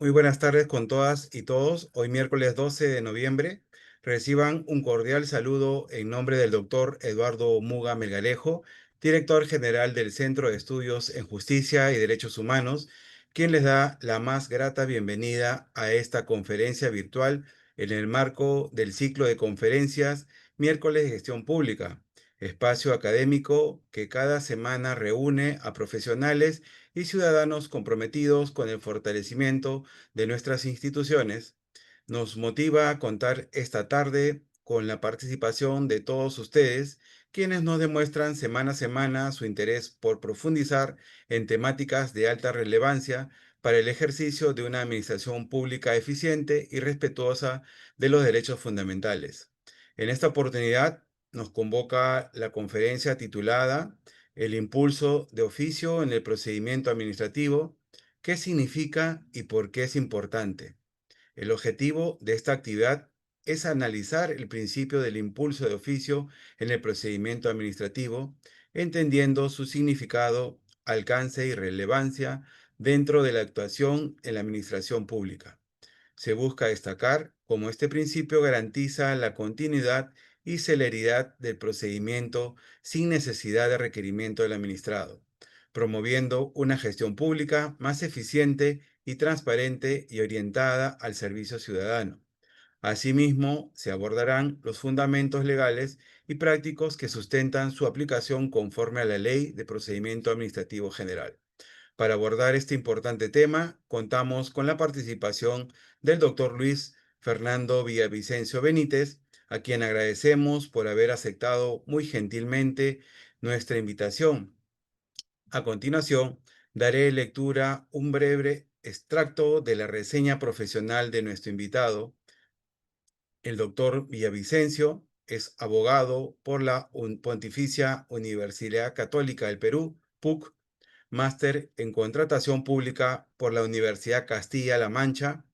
Muy buenas tardes con todas y todos. Hoy miércoles 12 de noviembre reciban un cordial saludo en nombre del doctor Eduardo Muga Melgarejo, director general del Centro de Estudios en Justicia y Derechos Humanos, quien les da la más grata bienvenida a esta conferencia virtual en el marco del ciclo de conferencias Miércoles de Gestión Pública, espacio académico que cada semana reúne a profesionales y ciudadanos comprometidos con el fortalecimiento de nuestras instituciones. Nos motiva a contar esta tarde con la participación de todos ustedes, quienes nos demuestran semana a semana su interés por profundizar en temáticas de alta relevancia para el ejercicio de una administración pública eficiente y respetuosa de los derechos fundamentales. En esta oportunidad nos convoca la conferencia titulada El impulso de oficio en el procedimiento administrativo. ¿Qué significa y por qué es importante? El objetivo de esta actividad es analizar el principio del impulso de oficio en el procedimiento administrativo, entendiendo su significado, alcance y relevancia dentro de la actuación en la administración pública. Se busca destacar cómo este principio garantiza la continuidad y celeridad del procedimiento sin necesidad de requerimiento del administrado, promoviendo una gestión pública más eficiente y transparente y orientada al servicio ciudadano. Asimismo, se abordarán los fundamentos legales y prácticos que sustentan su aplicación conforme a la Ley de Procedimiento Administrativo General. Para abordar este importante tema, contamos con la participación del doctor Luis Fernando Villavicencio Benítez, a quien agradecemos por haber aceptado muy gentilmente nuestra invitación. A continuación, daré lectura a un breve extracto de la reseña profesional de nuestro invitado. El doctor Villavicencio es abogado por la Pontificia Universidad Católica del Perú, PUC, máster en Contratación Pública por la Universidad Castilla-La Mancha,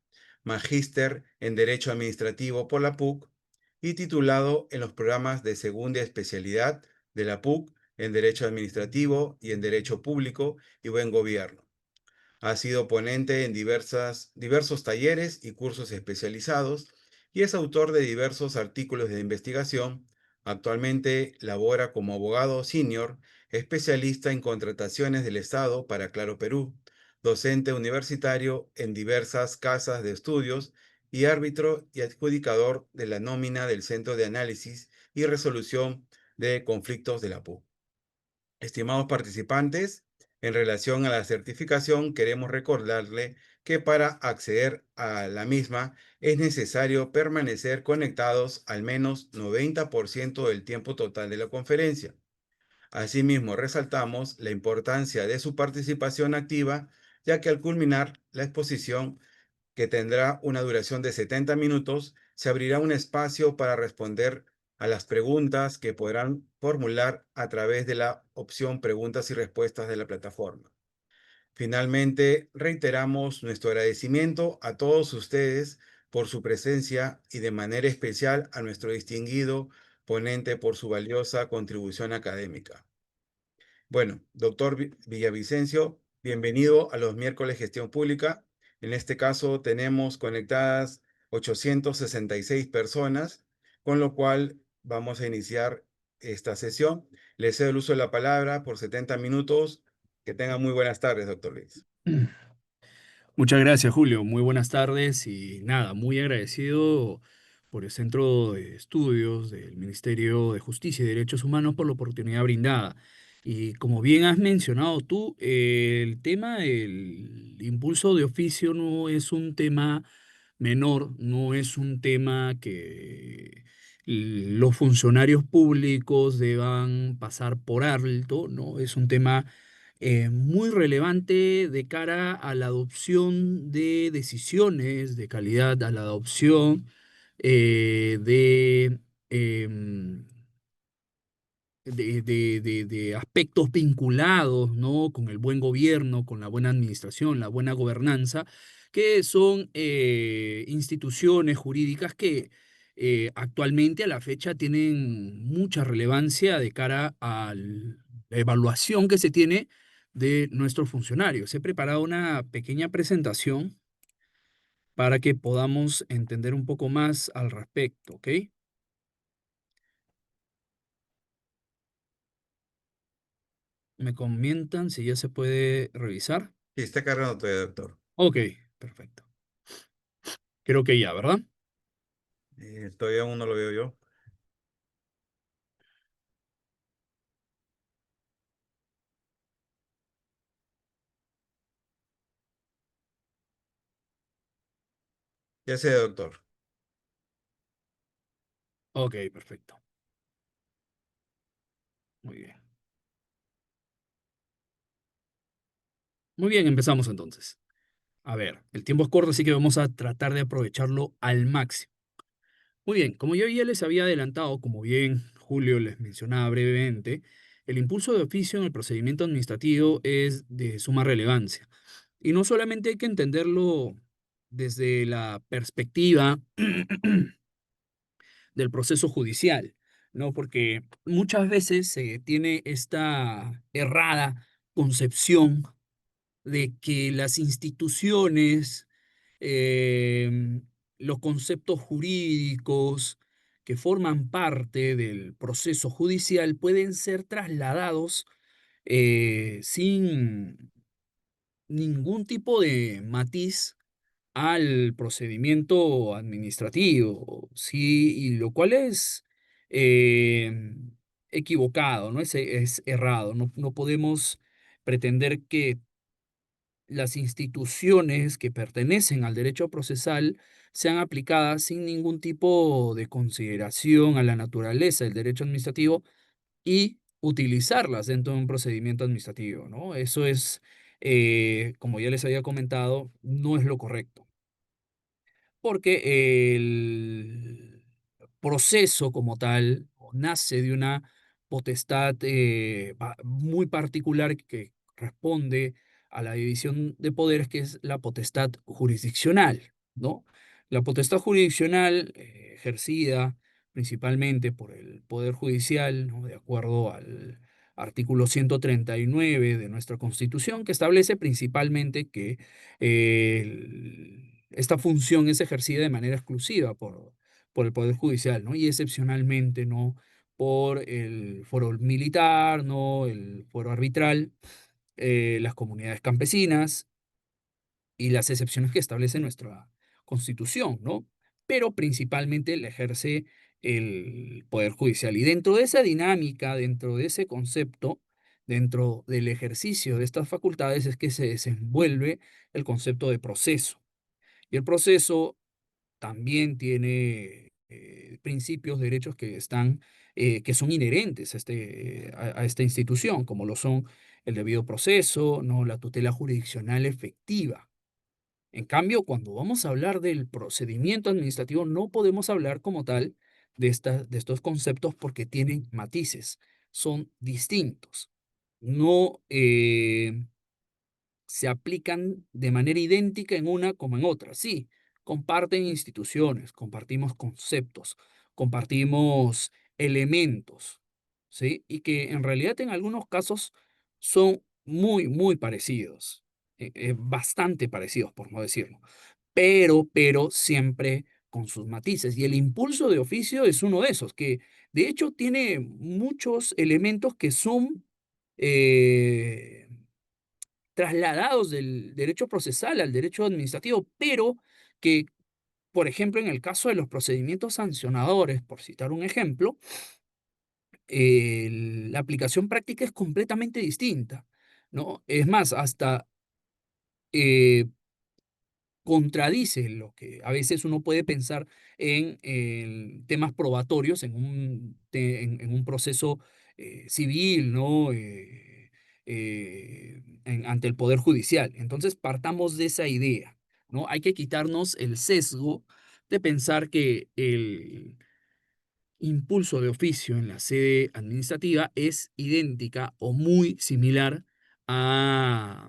magíster en Derecho Administrativo por la PUC y titulado en los programas de segunda especialidad de la PUC en Derecho Administrativo y en Derecho Público y Buen Gobierno. Ha sido ponente en diversos talleres y cursos especializados y es autor de diversos artículos de investigación. Actualmente labora como abogado senior, especialista en contrataciones del Estado para Claro Perú, docente universitario en diversas casas de estudios y árbitro y adjudicador de la nómina del Centro de Análisis y Resolución de Conflictos de la PUC. Estimados participantes, en relación a la certificación, queremos recordarle que para acceder a la misma es necesario permanecer conectados al menos 90% del tiempo total de la conferencia. Asimismo, resaltamos la importancia de su participación activa, ya que al culminar la exposición, que tendrá una duración de 70 minutos, se abrirá un espacio para responder a las preguntas que podrán formular a través de la opción Preguntas y Respuestas de la plataforma. Finalmente, reiteramos nuestro agradecimiento a todos ustedes por su presencia y de manera especial a nuestro distinguido ponente por su valiosa contribución académica. Bueno, doctor Villavicencio, bienvenido a los miércoles Gestión Pública. En este caso tenemos conectadas 866 personas, con lo cual vamos a iniciar esta sesión. Le cedo el uso de la palabra por 70 minutos. Que tenga muy buenas tardes, doctor Luis. Muchas gracias, Julio. Muy buenas tardes y nada, muy agradecido por el Centro de Estudios del Ministerio de Justicia y Derechos Humanos por la oportunidad brindada. Y como bien has mencionado tú, el tema del impulso de oficio no es un tema menor, no es un tema que los funcionarios públicos deban pasar por alto, ¿no? Es un tema muy relevante de cara a la adopción de decisiones de calidad, a la adopción de, em, de aspectos vinculados, ¿no? Con el buen gobierno, con la buena administración, la buena gobernanza, que son instituciones jurídicas que actualmente a la fecha tienen mucha relevancia de cara a la evaluación que se tiene de nuestros funcionarios. He preparado una pequeña presentación para que podamos entender un poco más al respecto, ¿ok? Me comentan si ya se puede revisar. Sí, está cargando todavía, doctor. Ok, perfecto. Creo que ya, ¿verdad? Todavía aún no lo veo yo. Ya sé, doctor. Ok, perfecto. Muy bien. Muy bien, empezamos entonces. A ver, el tiempo es corto, así que vamos a tratar de aprovecharlo al máximo. Muy bien, como yo ya les había adelantado, como bien Julio les mencionaba brevemente, el impulso de oficio en el procedimiento administrativo es de suma relevancia. Y no solamente hay que entenderlo desde la perspectiva del proceso judicial, ¿no? Porque muchas veces se tiene esta errada concepción de que las instituciones, los conceptos jurídicos que forman parte del proceso judicial pueden ser trasladados sin ningún tipo de matiz al procedimiento administrativo, ¿sí? Y lo cual es eh, equivocado, ¿no? Es errado. No podemos pretender que las instituciones que pertenecen al derecho procesal sean aplicadas sin ningún tipo de consideración a la naturaleza del derecho administrativo y utilizarlas dentro de un procedimiento administrativo, ¿no? Eso es, como ya les había comentado, no es lo correcto porque el proceso como tal nace de una potestad muy particular que responde a la división de poderes, que es la potestad jurisdiccional, ¿no? La potestad jurisdiccional ejercida principalmente por el Poder Judicial, ¿no? De acuerdo al artículo 139 de nuestra Constitución, que establece principalmente que esta función es ejercida de manera exclusiva por el Poder Judicial, ¿no? Y excepcionalmente, ¿no? Por el foro militar, ¿no? El foro arbitral, las comunidades campesinas y las excepciones que establece nuestra Constitución, ¿no? Pero principalmente la ejerce el Poder Judicial. Y dentro de esa dinámica, dentro de ese concepto, dentro del ejercicio de estas facultades es que se desenvuelve el concepto de proceso. Y el proceso también tiene principios, derechos que están, que son inherentes a esta institución, como lo son el debido proceso, ¿no? La tutela jurisdiccional efectiva. En cambio, cuando vamos a hablar del procedimiento administrativo, no podemos hablar como tal de estos conceptos porque tienen matices, son distintos. No, se aplican de manera idéntica en una como en otra. Sí, comparten instituciones, compartimos conceptos, compartimos elementos, ¿sí? Y que en realidad en algunos casos son muy parecidos, bastante parecidos, por no decirlo, pero siempre con sus matices. Y el impulso de oficio es uno de esos, que de hecho tiene muchos elementos que son eh, trasladados del derecho procesal al derecho administrativo, pero que, por ejemplo, en el caso de los procedimientos sancionadores, por citar un ejemplo, la aplicación práctica es completamente distinta, ¿no? Es más, hasta eh, contradice lo que a veces uno puede pensar en temas probatorios, en un proceso civil, ¿no? Ante el Poder Judicial. Entonces, partamos de esa idea, ¿no? Hay que quitarnos el sesgo de pensar que el impulso de oficio en la sede administrativa es idéntica o muy similar a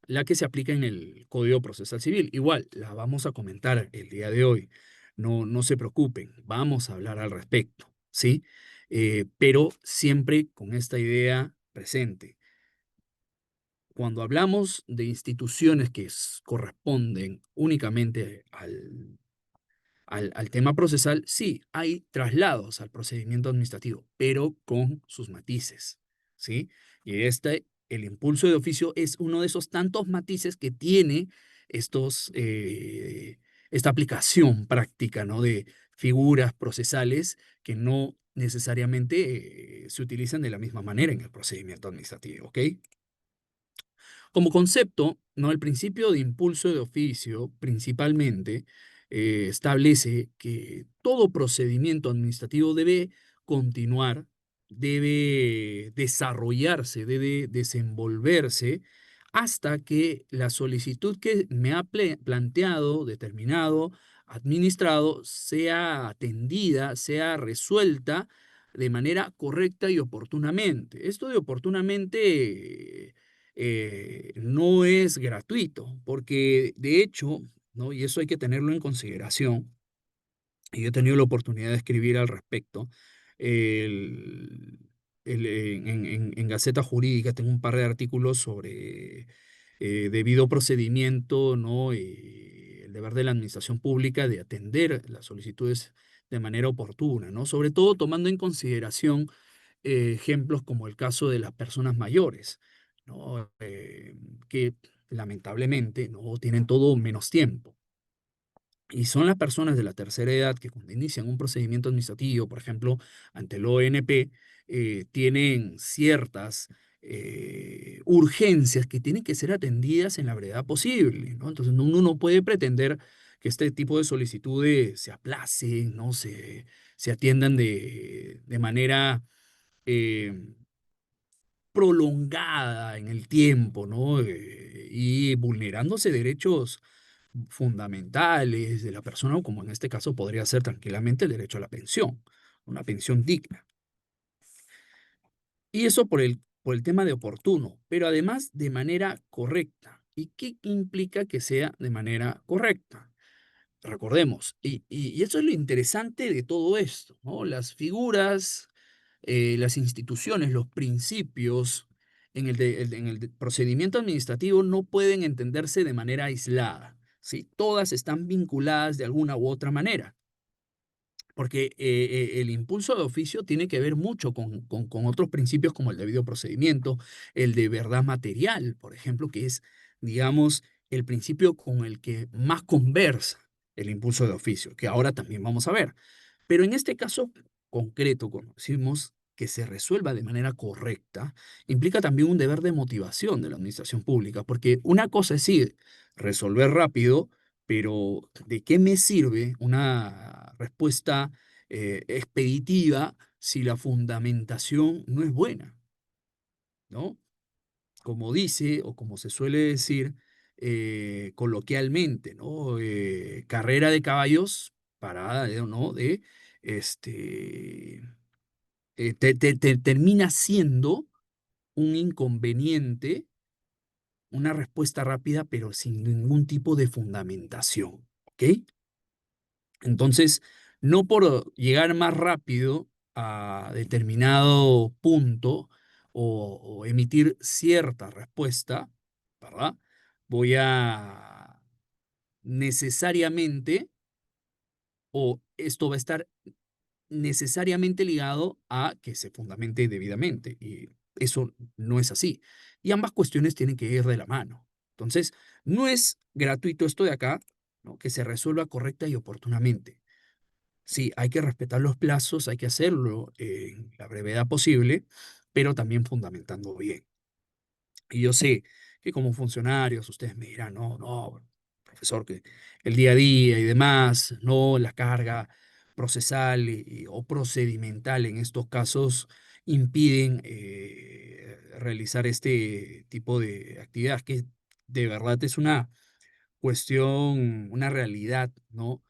la que se aplica en el Código Procesal Civil. Igual, la vamos a comentar el día de hoy. No se preocupen, vamos a hablar al respecto, ¿sí? Pero siempre con esta idea presente. cuando hablamos de instituciones que corresponden únicamente al tema procesal, sí, hay traslados al procedimiento administrativo, pero con sus matices, ¿sí? Y el impulso de oficio es uno de esos tantos matices que tiene estos, esta aplicación práctica, ¿no? De figuras procesales que no necesariamente se utilizan de la misma manera en el procedimiento administrativo, ¿ok? Como concepto, ¿no? El principio de impulso de oficio principalmente establece que todo procedimiento administrativo debe continuar, debe desarrollarse, debe desenvolverse hasta que la solicitud que me ha planteado, determinado, administrado, sea atendida, sea resuelta de manera correcta y oportunamente. Esto de oportunamente no es gratuito, porque de hecho, ¿no? Y eso hay que tenerlo en consideración, y yo he tenido la oportunidad de escribir al respecto. El, en Gaceta Jurídica tengo un par de artículos sobre debido procedimiento, ¿no? El deber de la administración pública de atender las solicitudes de manera oportuna, ¿no? Sobre todo tomando en consideración ejemplos como el caso de las personas mayores, ¿no? Que lamentablemente no tienen todo menos tiempo. Y son las personas de la tercera edad que cuando inician un procedimiento administrativo, por ejemplo, ante el ONP, tienen ciertas urgencias que tienen que ser atendidas en la brevedad posible, ¿no? Entonces uno no puede pretender que este tipo de solicitudes se aplacen, ¿no? Se atiendan de manera eh, prolongada en el tiempo, ¿no? Y vulnerándose derechos fundamentales de la persona, como en este caso podría ser tranquilamente el derecho a la pensión, una pensión digna. Y eso por el tema de oportuno, pero además de manera correcta. ¿Y qué implica que sea de manera correcta? Recordemos, y eso es lo interesante de todo esto, ¿no? Las figuras, las instituciones, los principios en el procedimiento administrativo no pueden entenderse de manera aislada, ¿sí? Todas están vinculadas de alguna u otra manera, porque el impulso de oficio tiene que ver mucho con otros principios como el debido procedimiento, el de verdad material, por ejemplo, que es, digamos, el principio con el que más conversa el impulso de oficio, que ahora también vamos a ver. Pero en este caso concreto, cuando decimos que se resuelva de manera correcta, implica también un deber de motivación de la administración pública, porque una cosa es sí, resolver rápido, pero ¿de qué me sirve una respuesta expeditiva si la fundamentación no es buena, ¿no? Como dice o como se suele decir coloquialmente, ¿no? Carrera de caballos, parada, ¿no? De, este, termina siendo un inconveniente, una respuesta rápida, pero sin ningún tipo de fundamentación, ¿ok? Entonces, no por llegar más rápido a determinado punto o emitir cierta respuesta, ¿verdad? Voy a necesariamente, o esto va a estar necesariamente ligado a que se fundamente debidamente. Y eso no es así. Y ambas cuestiones tienen que ir de la mano. Entonces, no es gratuito esto de acá, ¿no? Que se resuelva correcta y oportunamente. Sí, hay que respetar los plazos, hay que hacerlo en la brevedad posible, pero también fundamentando bien. Y yo sé que como funcionarios ustedes me dirán, no, no, profesor, que el día a día y demás, no, la carga procesal o procedimental en estos casos impiden realizar este tipo de actividades, que de verdad es una cuestión, una realidad, ¿no?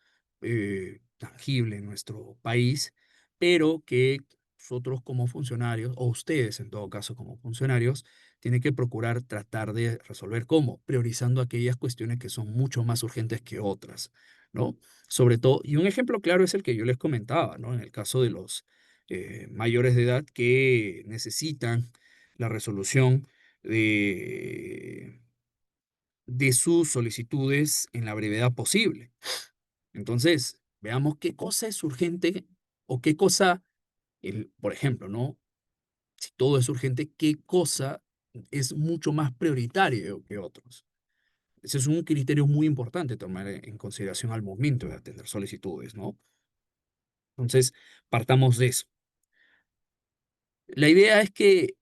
Tangible en nuestro país, pero que nosotros como funcionarios, o ustedes en todo caso como funcionarios, tienen que procurar tratar de resolver cómo, priorizando aquellas cuestiones que son mucho más urgentes que otras, ¿no? Sobre todo, y un ejemplo claro es el que yo les comentaba, ¿no? En el caso de los mayores de edad que necesitan la resolución de, de sus solicitudes en la brevedad posible. Entonces, veamos qué cosa es urgente o qué cosa, por ejemplo, ¿no? Si todo es urgente, qué cosa es mucho más prioritario que otros. Ese es un criterio muy importante tomar en consideración al momento de atender solicitudes, ¿no? Entonces, partamos de eso. La idea es que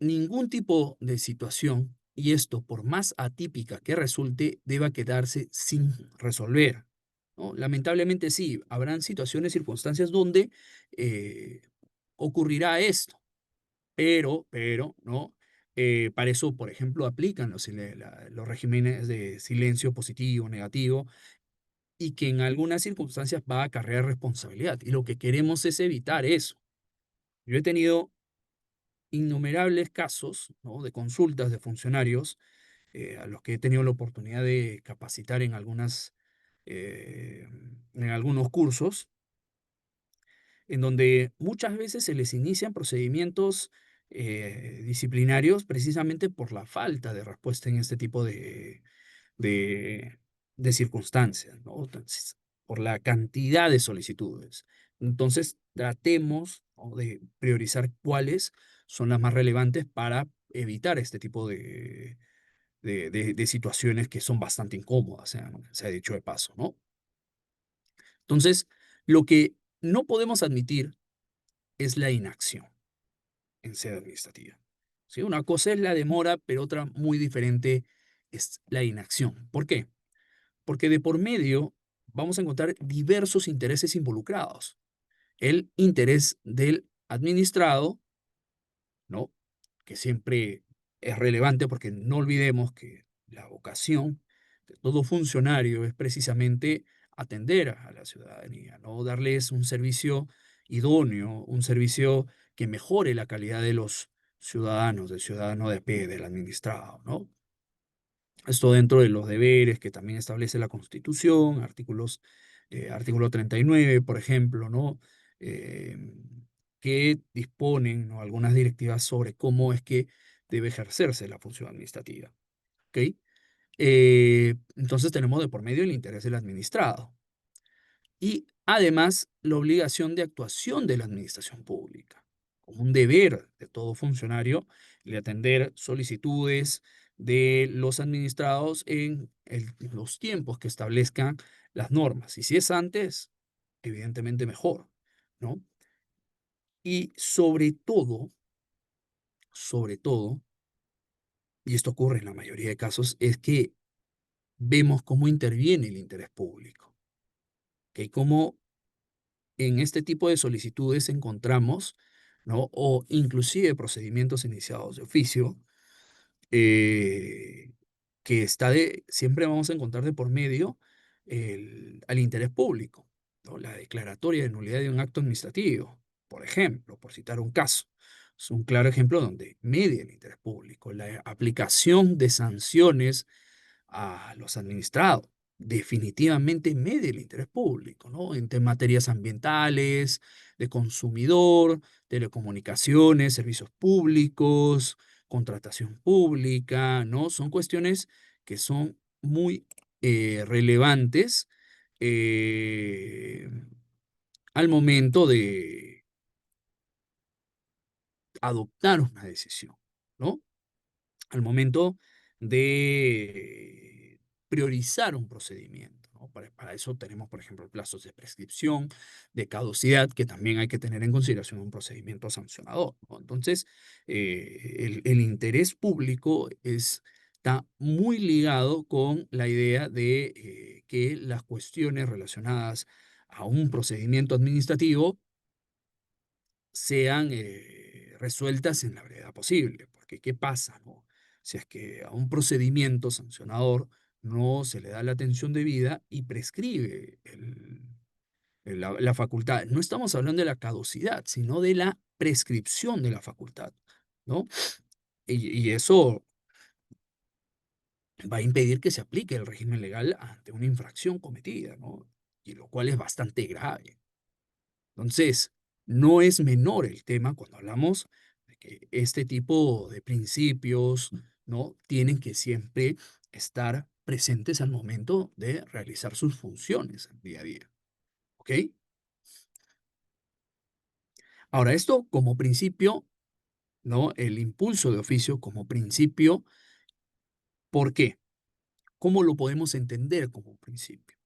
ningún tipo de situación, y esto por más atípica que resulte, deba quedarse sin resolver, ¿no? Lamentablemente sí, habrán situaciones, circunstancias donde eh, ocurrirá esto, pero, ¿no? Para eso, por ejemplo, aplican los regímenes de silencio positivo, negativo, y que en algunas circunstancias va a acarrear responsabilidad. Y lo que queremos es evitar eso. Yo he tenido innumerables casos, ¿no? De consultas de funcionarios a los que he tenido la oportunidad de capacitar eh, en algunos cursos, en donde muchas veces se les inician procedimientos disciplinarios precisamente por la falta de respuesta en este tipo de, de circunstancias, ¿no? Entonces, por la cantidad de solicitudes. Entonces, tratemos, ¿no? De priorizar cuáles son las más relevantes para evitar este tipo de situaciones que son bastante incómodas, se ha dicho de paso, ¿no? Entonces, lo que no podemos admitir es la inacción en sede administrativa. ¿Sí? Una cosa es la demora, pero otra muy diferente es la inacción. ¿Por qué? Porque de por medio vamos a encontrar diversos intereses involucrados. El interés del administrado, ¿no? Que siempre es relevante porque no olvidemos que la vocación de todo funcionario es precisamente atender a la ciudadanía, ¿no? Darles un servicio idóneo, un servicio que mejore la calidad de los ciudadanos, del ciudadano de a pie, del administrado, ¿no? Esto dentro de los deberes que también establece la Constitución, artículo 39, por ejemplo, ¿no? Eh, que disponen, ¿no? Algunas directivas sobre cómo es que debe ejercerse la función administrativa. ¿Ok? Entonces tenemos de por medio el interés del administrado y además la obligación de actuación de la administración pública, como un deber de todo funcionario, de atender solicitudes de los administrados en los tiempos que establezcan las normas. Y si es antes, evidentemente mejor, ¿no? Y sobre todo, y esto ocurre en la mayoría de casos, es que vemos cómo interviene el interés público, que cómo en este tipo de solicitudes encontramos, ¿no? O inclusive procedimientos iniciados de oficio, eh, que siempre vamos a encontrar de por medio al interés público, ¿no? La declaratoria de nulidad de un acto administrativo, por ejemplo, por citar un caso. Es un claro ejemplo donde media el interés público, la aplicación de sanciones a los administrados. Definitivamente media el interés público, ¿no? Materias ambientales, de consumidor, telecomunicaciones, servicios públicos, contratación pública, ¿no? Son cuestiones que son muy relevantes eh, al momento de adoptar una decisión, ¿no? Al momento de priorizar un procedimiento, ¿no? Para eso tenemos, por ejemplo, plazos de prescripción, de caducidad, que también hay que tener en consideración un procedimiento sancionador, ¿no? Entonces, el interés público está muy ligado con la idea de que las cuestiones relacionadas a un procedimiento administrativo sean resueltas en la brevedad posible. Porque, ¿qué pasa, no? Si es que a un procedimiento sancionador no se le da la atención debida y prescribe la facultad. No estamos hablando de la caducidad, sino de la prescripción de la facultad, ¿no? Y eso va a impedir que se aplique el régimen legal ante una infracción cometida, ¿no? Y lo cual es bastante grave. Entonces, no es menor el tema cuando hablamos de porque este tipo de principios, ¿no? Tienen que siempre estar presentes al momento de realizar sus funciones día a día. ¿Ok? Ahora, esto como principio, ¿no? El impulso de oficio como principio, ¿por qué? ¿Cómo lo podemos entender como principio?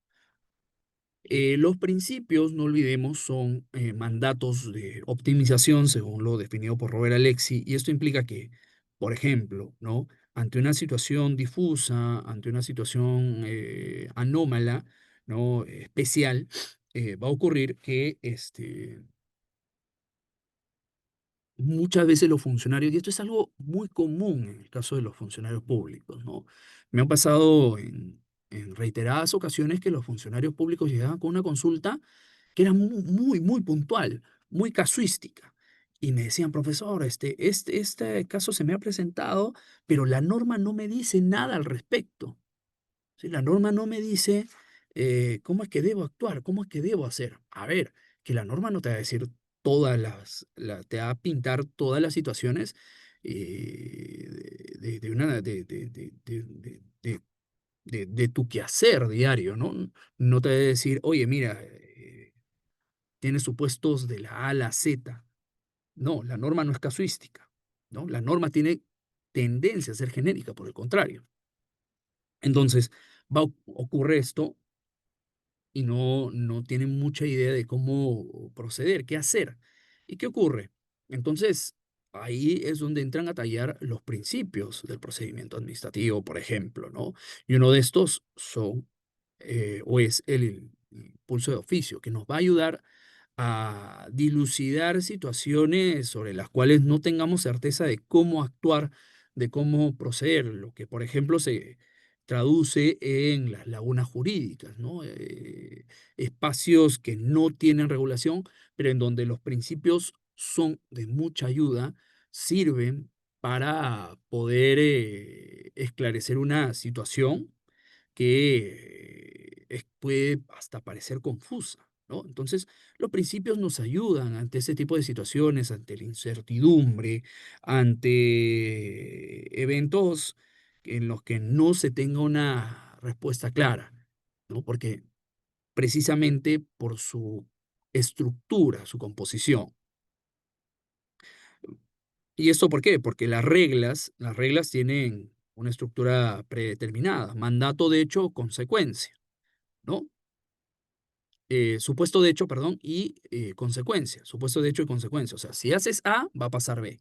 Los principios, no olvidemos, son mandatos de optimización, según lo definido por Robert Alexi, y esto implica que, por ejemplo, ¿no? Ante una situación difusa, ante una situación anómala, ¿no? Especial, va a ocurrir que muchas veces los funcionarios, y esto es algo muy común en el caso de los funcionarios públicos, ¿no? Me ha pasado en reiteradas ocasiones que los funcionarios públicos llegaban con una consulta que era muy puntual, muy casuística. Y me decían, profesor, este caso se me ha presentado, pero la norma no me dice nada al respecto. ¿Sí? La norma no me dice cómo es que debo actuar, cómo es que debo hacer. A ver, que la norma no te va a decir te va a pintar todas las situaciones de una, de tu quehacer diario, ¿no? No te va a decir, oye, mira, tiene supuestos de la A a la Z. No, la norma no es casuística, ¿no? La norma tiene tendencia a ser genérica, por el contrario. Entonces, ocurre esto y no tienen mucha idea de cómo proceder, qué hacer. ¿Y qué ocurre? Entonces, ahí es donde entran a tallar los principios del procedimiento administrativo, por ejemplo, ¿no? Y uno de estos o es el impulso de oficio, que nos va a ayudar a dilucidar situaciones sobre las cuales no tengamos certeza de cómo actuar, de cómo proceder, lo que, por ejemplo, se traduce en las lagunas jurídicas, ¿no? Espacios que no tienen regulación, pero en donde los principios son de mucha ayuda, sirven para poder esclarecer una situación que puede hasta parecer confusa, ¿no? Entonces, los principios nos ayudan ante ese tipo de situaciones, ante la incertidumbre, ante eventos en los que no se tenga una respuesta clara, ¿no? Porque precisamente por su estructura, su composición. ¿Y esto por qué? Porque las reglas tienen una estructura predeterminada, mandato de hecho, consecuencia, ¿no? Supuesto de hecho, perdón, y consecuencia. Supuesto de hecho y consecuencia. O sea, si haces A, va a pasar B,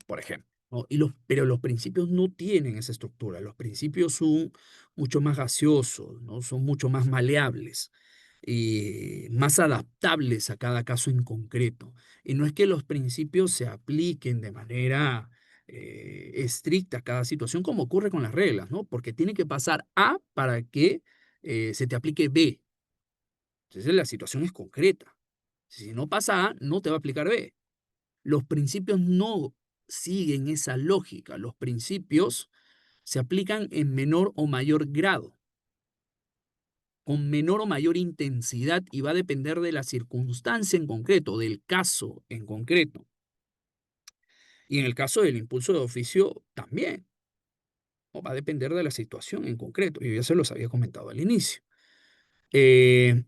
por ejemplo, ¿no? Pero los principios no tienen esa estructura. Los principios son mucho más gaseosos, ¿no? Son mucho más maleables y más adaptables a cada caso en concreto. Y no es que los principios se apliquen de manera estricta a cada situación, como ocurre con las reglas, ¿no? Porque tiene que pasar A para que se te aplique B. Entonces la situación es concreta. Si no pasa A, no te va a aplicar B. Los principios no siguen esa lógica. Los principios se aplican en menor o mayor grado, con menor o mayor intensidad y va a depender de la circunstancia en concreto, del caso en concreto. Y en el caso del impulso de oficio también, ¿no? Va a depender de la situación en concreto. Yo ya se los había comentado al inicio. Eh,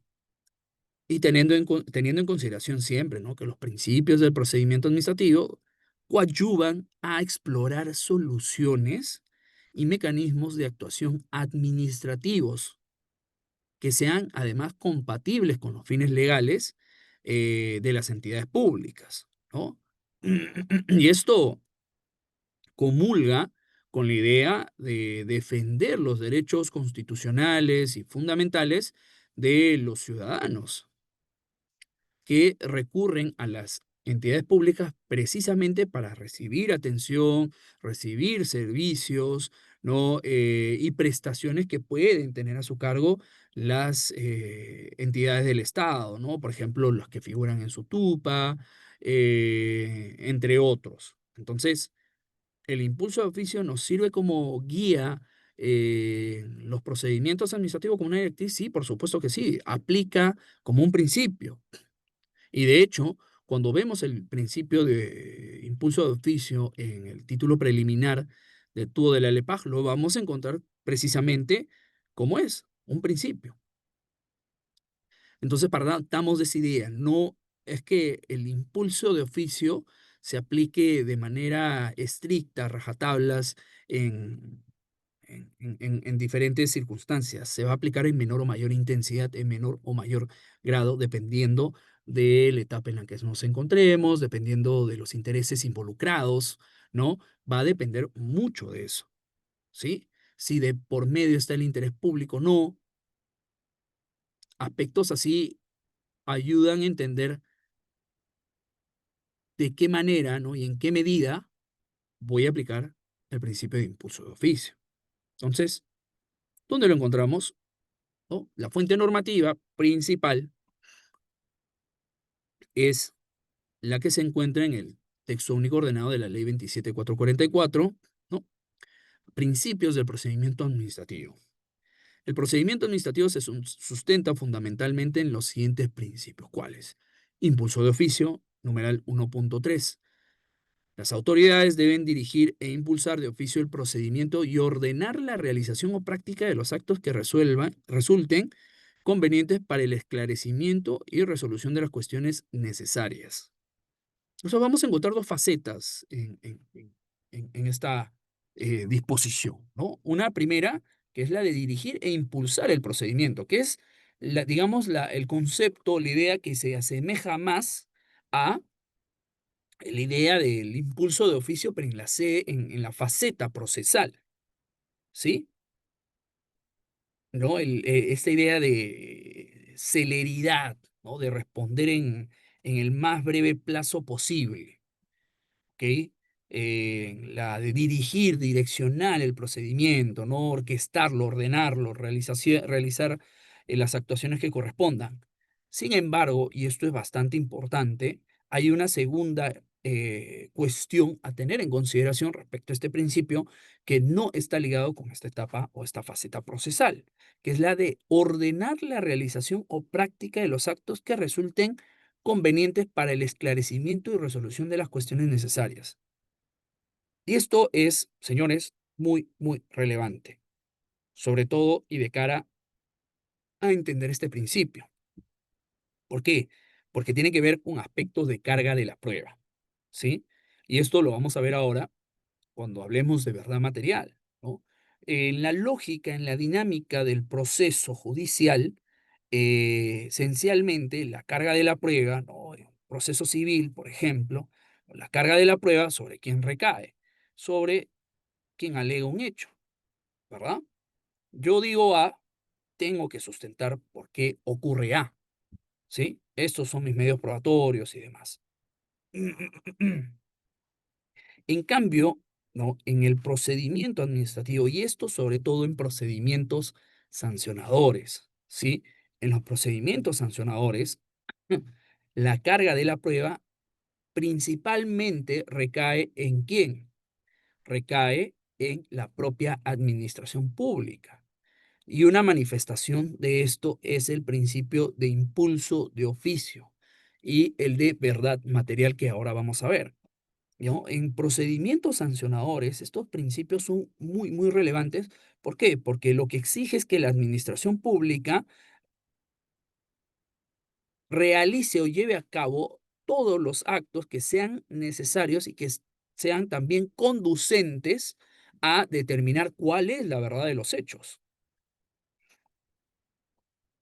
Y teniendo en consideración siempre, ¿no? Que los principios del procedimiento administrativo coadyuvan a explorar soluciones y mecanismos de actuación administrativos que sean además compatibles con los fines legales de las entidades públicas, ¿no? Y esto comulga con la idea de defender los derechos constitucionales y fundamentales de los ciudadanos que recurren a las entidades públicas precisamente para recibir atención, recibir servicios, ¿no? Y prestaciones que pueden tener a su cargo las entidades del Estado, ¿no? Por ejemplo, los que figuran en su TUPA, entre otros. Entonces, el impulso de oficio nos sirve como guía. Los procedimientos administrativos como una directriz, sí, por supuesto que sí, aplica como un principio, y de hecho, cuando vemos el principio de impulso de oficio en el título preliminar de tubo de la LEPAJ, lo vamos a encontrar precisamente como es, un principio. Entonces, partamos de esa idea. No es que el impulso de oficio se aplique de manera estricta, rajatablas, en, en diferentes circunstancias. Se va a aplicar en menor o mayor intensidad, en menor o mayor grado, dependiendo de la etapa en la que nos encontremos, dependiendo de los intereses involucrados, ¿no? Va a depender mucho de eso, ¿sí? Si de por medio está el interés público o no, aspectos así ayudan a entender de qué manera, ¿no? Y en qué medida voy a aplicar el principio de impulso de oficio. Entonces, ¿dónde lo encontramos? ¿No? La fuente normativa principal es la que se encuentra en el texto único ordenado de la Ley 27444, ¿no? Principios del procedimiento administrativo. El procedimiento administrativo se sustenta fundamentalmente en los siguientes principios. ¿Cuáles? Impulso de oficio, numeral 1.3. Las autoridades deben dirigir e impulsar de oficio el procedimiento y ordenar la realización o práctica de los actos que resulten convenientes para el esclarecimiento y resolución de las cuestiones necesarias. Entonces vamos a encontrar dos facetas en esta disposición, ¿no? Una primera, que es la de dirigir e impulsar el procedimiento, que es, digamos, el concepto, la idea que se asemeja más a la idea del impulso de oficio, pero en la faceta procesal, ¿sí? ¿No? Esta idea de celeridad, ¿no? De responder en el más breve plazo posible. ¿Ok? La de dirigir, direccionar el procedimiento, ¿no? Orquestarlo, ordenarlo, realizar las actuaciones que correspondan. Sin embargo, y esto es bastante importante, hay una segunda cuestión a tener en consideración respecto a este principio que no está ligado con esta etapa o esta faceta procesal, que es la de ordenar la realización o práctica de los actos que resulten convenientes para el esclarecimiento y resolución de las cuestiones necesarias. Y esto es, señores, muy, muy relevante, sobre todo y de cara a entender este principio. ¿Por qué? Porque tiene que ver con aspectos de carga de la prueba, ¿sí? Y esto lo vamos a ver ahora cuando hablemos de verdad material, ¿no? En la lógica, en la dinámica del proceso judicial, esencialmente la carga de la prueba, ¿no? En un proceso civil, por ejemplo, la carga de la prueba sobre quién recae, sobre quien alega un hecho, ¿verdad? Yo digo A, tengo que sustentar por qué ocurre A, ¿sí? Estos son mis medios probatorios y demás. En cambio, ¿no? En el procedimiento administrativo, y esto sobre todo en procedimientos sancionadores, ¿sí? En los procedimientos sancionadores, la carga de la prueba principalmente recae en quién? Recae en la propia administración pública. Y una manifestación de esto es el principio de impulso de oficio y el de verdad material que ahora vamos a ver. ¿No? En procedimientos sancionadores, estos principios son muy, muy relevantes. ¿Por qué? Porque lo que exige es que la administración pública realice o lleve a cabo todos los actos que sean necesarios y que sean también conducentes a determinar cuál es la verdad de los hechos.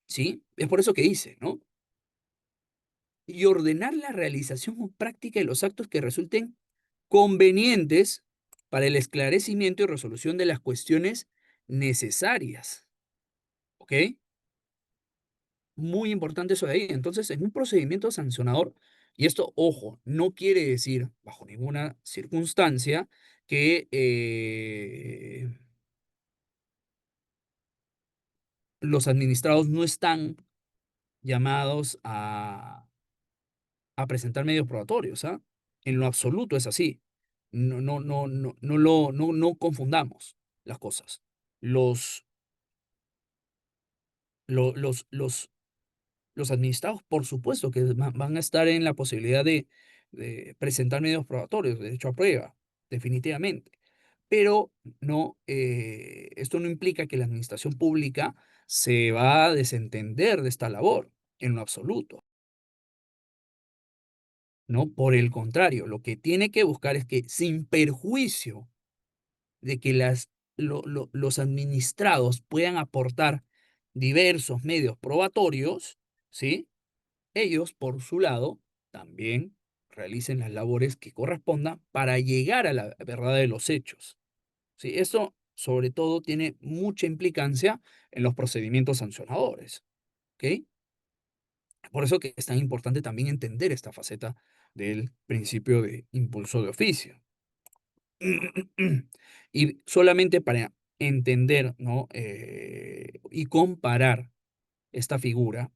¿Sí? Es por eso que dice, ¿no? Y ordenar la realización o práctica de los actos que resulten convenientes para el esclarecimiento y resolución de las cuestiones necesarias. ¿Ok? Muy importante eso de ahí. Entonces, en un procedimiento sancionador, y esto, ojo, no quiere decir, bajo ninguna circunstancia, que los administrados no están llamados a presentar medios probatorios, ¿ah? En lo absoluto es así. No confundamos las cosas. Los, lo- los, los, los administrados, por supuesto, que van a estar en la posibilidad presentar medios probatorios, derecho a prueba, definitivamente. Pero no, esto no implica que la administración pública se va a desentender de esta labor, en lo absoluto, ¿no? Por el contrario, lo que tiene que buscar es que sin perjuicio de que los administrados puedan aportar diversos medios probatorios, ¿sí? Ellos, por su lado, también realicen las labores que correspondan para llegar a la verdad de los hechos. ¿Sí? Esto, sobre todo, tiene mucha implicancia en los procedimientos sancionadores. ¿Ok? Por eso que es tan importante también entender esta faceta del principio de impulso de oficio. Y solamente para entender, ¿no? Y comparar esta figura,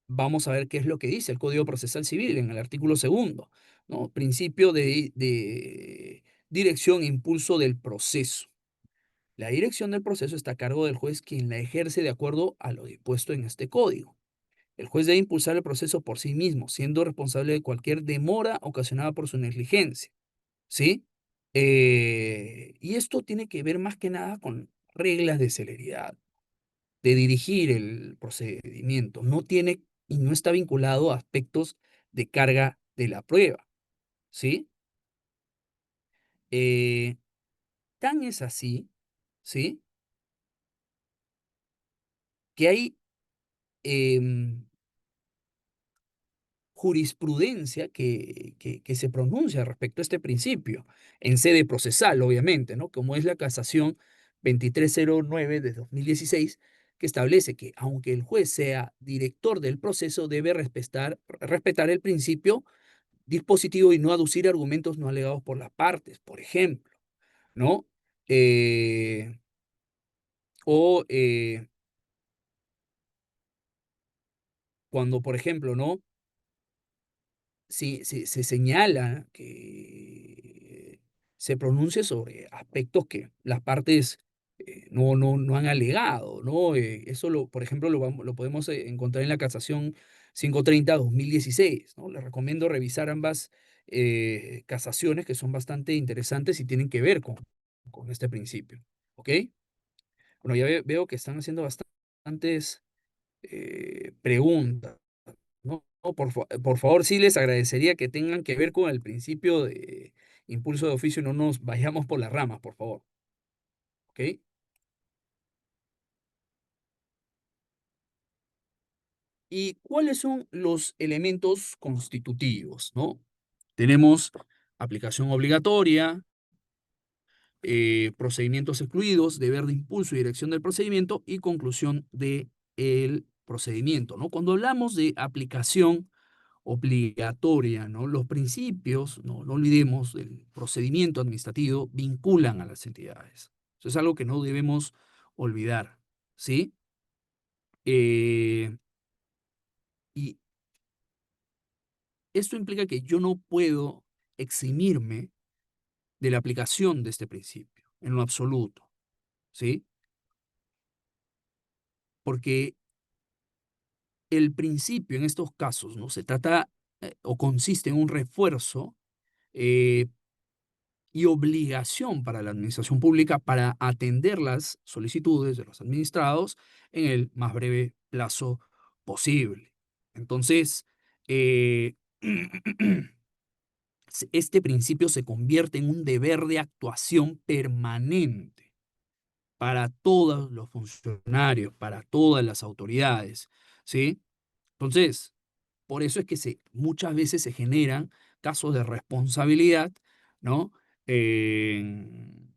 vamos a ver qué es lo que dice el Código Procesal Civil en el artículo segundo, ¿no? Principio de dirección e impulso del proceso. La dirección del proceso está a cargo del juez, quien la ejerce de acuerdo a lo dispuesto en este código. El juez debe impulsar el proceso por sí mismo, siendo responsable de cualquier demora ocasionada por su negligencia, ¿sí? Y esto tiene que ver más que nada con reglas de celeridad, de dirigir el procedimiento. No tiene y no está vinculado a aspectos de carga de la prueba, ¿sí? Eh, Tan es así, ¿sí? Que hay em, jurisprudencia que se pronuncia respecto a este principio, en sede procesal, obviamente, ¿no? Como es la casación 2309 de 2016, que establece que aunque el juez sea director del proceso, debe respetar el principio dispositivo y no aducir argumentos no alegados por las partes, por ejemplo, ¿no? Eh, o cuando, por ejemplo, ¿no? Si se señala que se pronuncie sobre aspectos que las partes no han alegado, ¿no? Eso, por ejemplo, lo podemos encontrar en la casación 530-2016, ¿no? Les recomiendo revisar ambas casaciones, que son bastante interesantes y tienen que ver con este principio, ¿ok? Bueno, ya veo que están haciendo bastantes preguntas, ¿no? No, por favor, sí les agradecería que tengan que ver con el principio de impulso de oficio y no nos vayamos por las ramas, por favor. ¿Ok? ¿Y cuáles son los elementos constitutivos, ¿no? Tenemos aplicación obligatoria, procedimientos excluidos, deber de impulso y dirección del procedimiento y conclusión del procedimiento, ¿no? Cuando hablamos de aplicación obligatoria, ¿no? Los principios, no olvidemos, del procedimiento administrativo vinculan a las entidades. Eso es algo que no debemos olvidar, ¿sí? Eh, y esto implica que yo no puedo eximirme de la aplicación de este principio, en lo absoluto, ¿sí? Porque el principio en estos casos, ¿no? Se trata o consiste en un refuerzo eh, y obligación para la administración pública para atender las solicitudes de los administrados en el más breve plazo posible. Entonces, eh, este principio se convierte en un deber de actuación permanente para todos los funcionarios, para todas las autoridades, ¿sí? Entonces, por eso es que muchas veces se generan casos de responsabilidad, ¿no? En,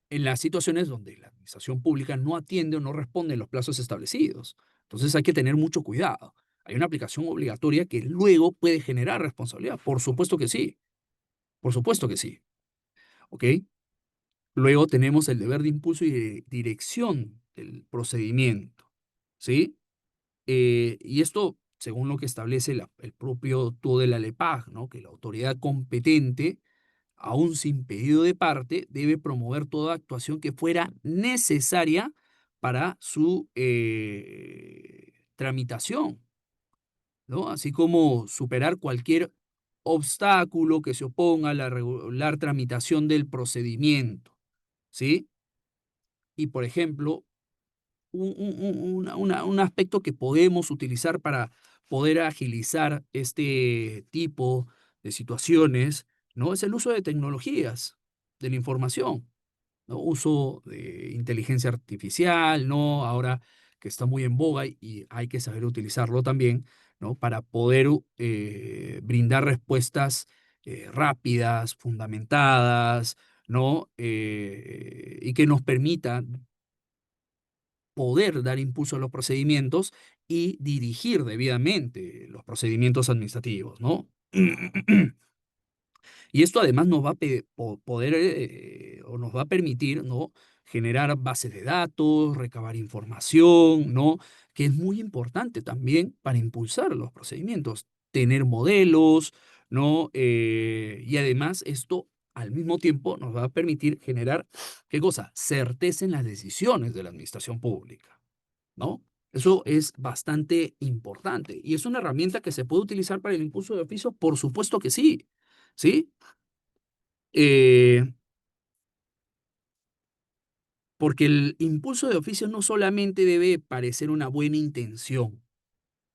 en las situaciones donde la administración pública no atiende o no responde en los plazos establecidos. Entonces hay que tener mucho cuidado. Hay una aplicación obligatoria que luego puede generar responsabilidad. Por supuesto que sí. Por supuesto que sí. ¿Ok? Luego tenemos el deber de impulso y de dirección del procedimiento. ¿Sí? Y esto, según lo que establece el propio TUO de la LEPAG, ¿no? Que la autoridad competente, aún sin pedido de parte, debe promover toda actuación que fuera necesaria para su tramitación, ¿no? Así como superar cualquier obstáculo que se oponga a la regular tramitación del procedimiento, ¿sí? Y, por ejemplo, un aspecto que podemos utilizar para poder agilizar este tipo de situaciones, ¿no? Es el uso de tecnologías de la información, ¿no? Uso de inteligencia artificial, ¿no? Ahora que está muy en boga y hay que saber utilizarlo también, ¿no? Para poder brindar respuestas rápidas, fundamentadas, ¿no? Y que nos permita poder dar impulso a los procedimientos y dirigir debidamente los procedimientos administrativos, ¿no? Y esto además nos va a poder o nos va a permitir, ¿no? Generar bases de datos, recabar información, ¿no? Que es muy importante también para impulsar los procedimientos, tener modelos, ¿no? Y además esto al mismo tiempo nos va a permitir generar, ¿qué cosa? Certeza en las decisiones de la administración pública, ¿no? Eso es bastante importante. ¿Y es una herramienta que se puede utilizar para el impulso de oficio? Por supuesto que sí, ¿sí? Eh, Porque el impulso de oficio no solamente debe parecer una buena intención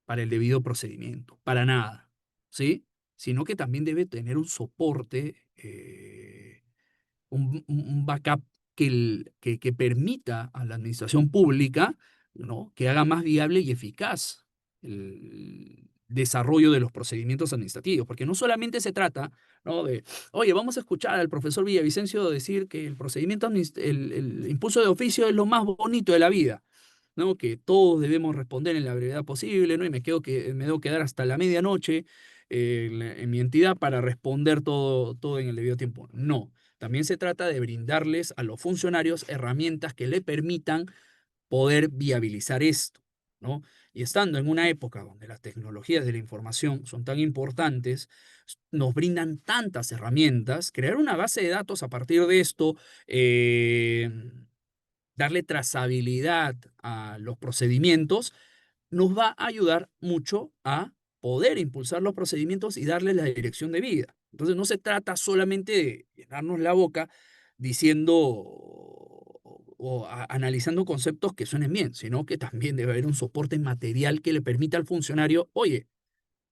para el debido procedimiento, para nada, ¿sí? Sino que también debe tener un soporte, un backup que permita a la administración pública, ¿no? Que haga más viable y eficaz el desarrollo de los procedimientos administrativos, porque no solamente se trata, ¿no? De, oye, vamos a escuchar al profesor Villavicencio decir que el procedimiento, el impulso de oficio es lo más bonito de la vida, ¿no? Que todos debemos responder en la brevedad posible, ¿no? Y me debo quedar hasta la medianoche en mi entidad para responder todo en el debido tiempo. No, también se trata de brindarles a los funcionarios herramientas que le permitan poder viabilizar esto, ¿no? Y estando en una época donde las tecnologías de la información son tan importantes, nos brindan tantas herramientas, crear una base de datos a partir de esto, eh, darle trazabilidad a los procedimientos, nos va a ayudar mucho a poder impulsar los procedimientos y darles la dirección de vida. Entonces no se trata solamente de llenarnos la boca diciendo analizando conceptos que suenen bien, sino que también debe haber un soporte material que le permita al funcionario, oye,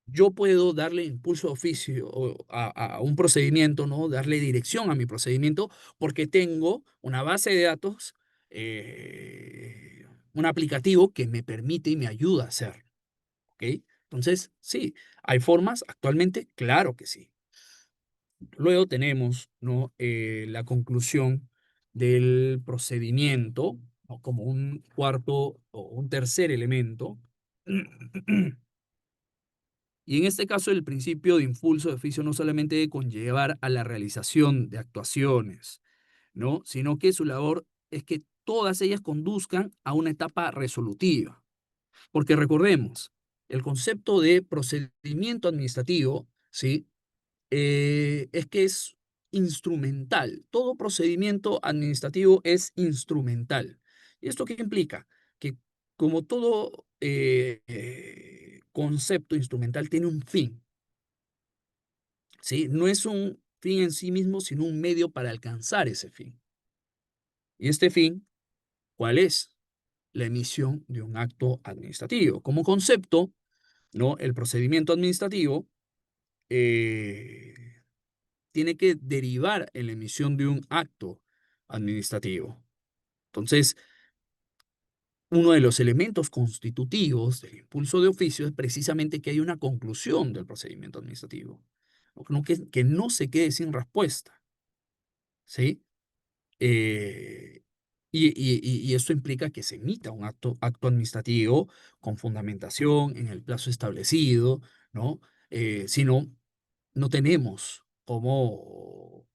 yo puedo darle impulso de oficio a un procedimiento, ¿no? Darle dirección a mi procedimiento porque tengo una base de datos, un aplicativo que me permite y me ayuda a hacerlo, ¿ok? Entonces, sí, ¿hay formas actualmente? Claro que sí. Luego tenemos, ¿no? La conclusión del procedimiento, ¿no? Como un cuarto o un tercer elemento. Y en este caso, el principio de impulso de oficio no solamente debe conllevar a la realización de actuaciones, ¿no? Sino que su labor es que todas ellas conduzcan a una etapa resolutiva. Porque recordemos, el concepto de procedimiento administrativo, ¿sí? Es que es instrumental. Todo procedimiento administrativo es instrumental. ¿Y esto qué implica? Que como todo concepto instrumental tiene un fin, ¿sí? No es un fin en sí mismo, sino un medio para alcanzar ese fin. ¿Y este fin cuál es? La emisión de un acto administrativo. Como concepto, ¿no? El procedimiento administrativo eh, tiene que derivar en la emisión de un acto administrativo. Entonces, uno de los elementos constitutivos del impulso de oficio es precisamente que hay una conclusión del procedimiento administrativo, ¿no? Que no se quede sin respuesta, ¿sí? Eh, y esto implica que se emita un acto administrativo con fundamentación en el plazo establecido, ¿no? Si no, no tenemos cómo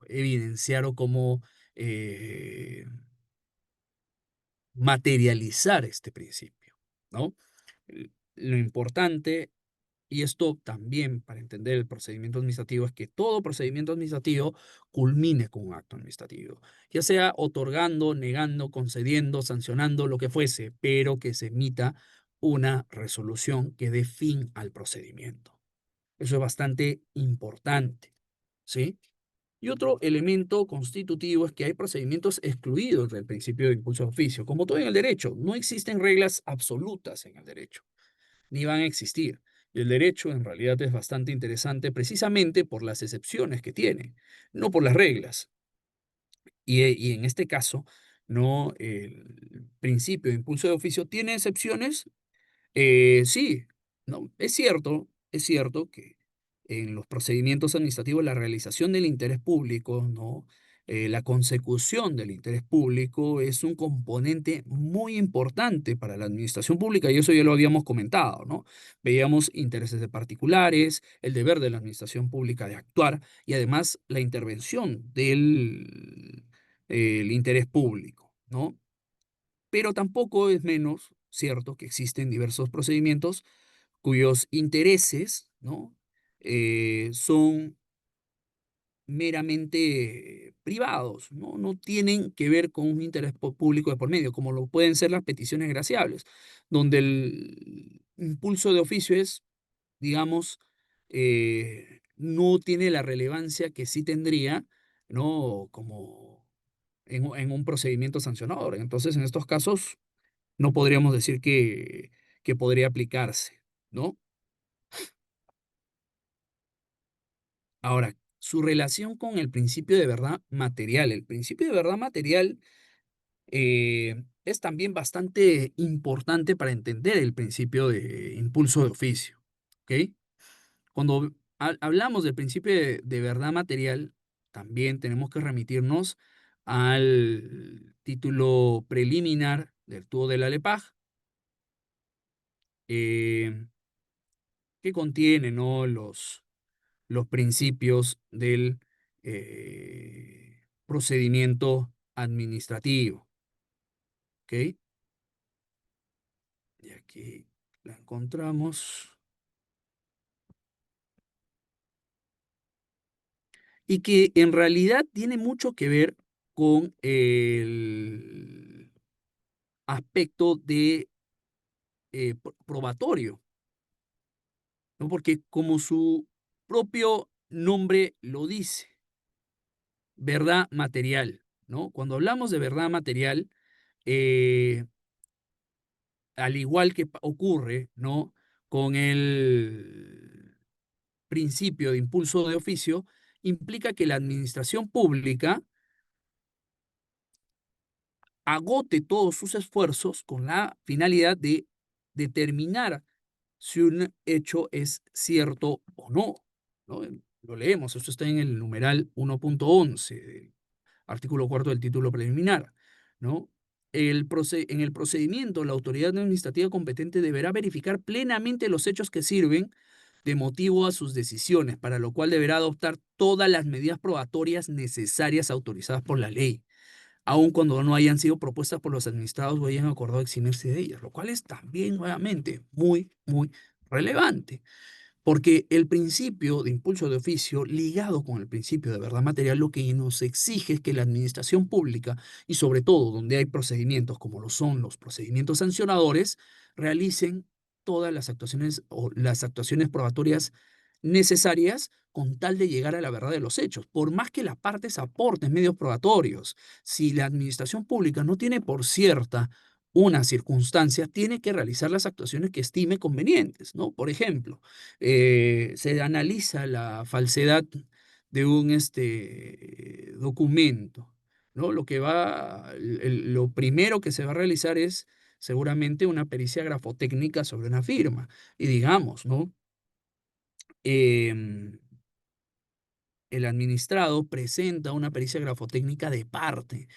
evidenciar o cómo eh, materializar este principio, ¿no? Lo importante, y esto también para entender el procedimiento administrativo, es que todo procedimiento administrativo culmine con un acto administrativo, ya sea otorgando, negando, concediendo, sancionando, lo que fuese, pero que se emita una resolución que dé fin al procedimiento. Eso es bastante importante, ¿sí? Y otro elemento constitutivo es que hay procedimientos excluidos del principio de impulso de oficio. Como todo en el derecho, no existen reglas absolutas en el derecho, ni van a existir. Y el derecho en realidad es bastante interesante precisamente por las excepciones que tiene, no por las reglas. Y en este caso, no, el principio de impulso de oficio tiene excepciones. Sí, no, es cierto que en los procedimientos administrativos la realización del interés público, ¿no? La consecución del interés público es un componente muy importante para la administración pública y eso ya lo habíamos comentado, ¿no? Veíamos intereses de particulares, el deber de la administración pública de actuar y además la intervención del el interés público, ¿no? Pero tampoco es menos cierto que existen diversos procedimientos cuyos intereses, ¿no? Son meramente privados, ¿no? No tienen que ver con un interés público de por medio, como lo pueden ser las peticiones graciables, donde el impulso de oficio es, digamos, no tiene la relevancia que sí tendría, ¿no? Como en un procedimiento sancionador. Entonces, en estos casos, no podríamos decir que podría aplicarse, ¿no? Ahora, su relación con el principio de verdad material. El principio de verdad material es también bastante importante para entender el principio de impulso de oficio, ¿ok? Cuando hablamos del principio de verdad material, también tenemos que remitirnos al título preliminar del tubo de la LEPAJ, eh, que contiene, ¿no? Los principios del procedimiento administrativo. ¿Ok? Y aquí la encontramos. Y que en realidad tiene mucho que ver con el aspecto de probatorio, ¿no? Porque como su propio nombre lo dice, verdad material, ¿no? Cuando hablamos de verdad material, eh, al igual que ocurre, ¿no? Con el principio de impulso de oficio, implica que la administración pública agote todos sus esfuerzos con la finalidad de determinar si un hecho es cierto o no, ¿no? Lo leemos, esto está en el numeral 1.11 artículo cuarto del título preliminar, ¿no? En el procedimiento, la autoridad administrativa competente deberá verificar plenamente los hechos que sirven de motivo a sus decisiones, para lo cual deberá adoptar todas las medidas probatorias necesarias autorizadas por la ley, aun cuando no hayan sido propuestas por los administrados o hayan acordado eximirse de ellas, lo cual es también nuevamente muy, muy relevante. Porque el principio de impulso de oficio, ligado con el principio de verdad material, lo que nos exige es que la administración pública, y sobre todo donde hay procedimientos como lo son los procedimientos sancionadores, realicen todas las actuaciones o las actuaciones probatorias necesarias con tal de llegar a la verdad de los hechos. Por más que las partes aporten medios probatorios, si la administración pública no tiene por cierta una circunstancia, tiene que realizar las actuaciones que estime convenientes, ¿no? Por ejemplo, se analiza la falsedad de un documento, ¿no? Lo primero que se va a realizar es seguramente una pericia grafotécnica sobre una firma. Y digamos, ¿no? Em, el administrado presenta una pericia grafotécnica de parte,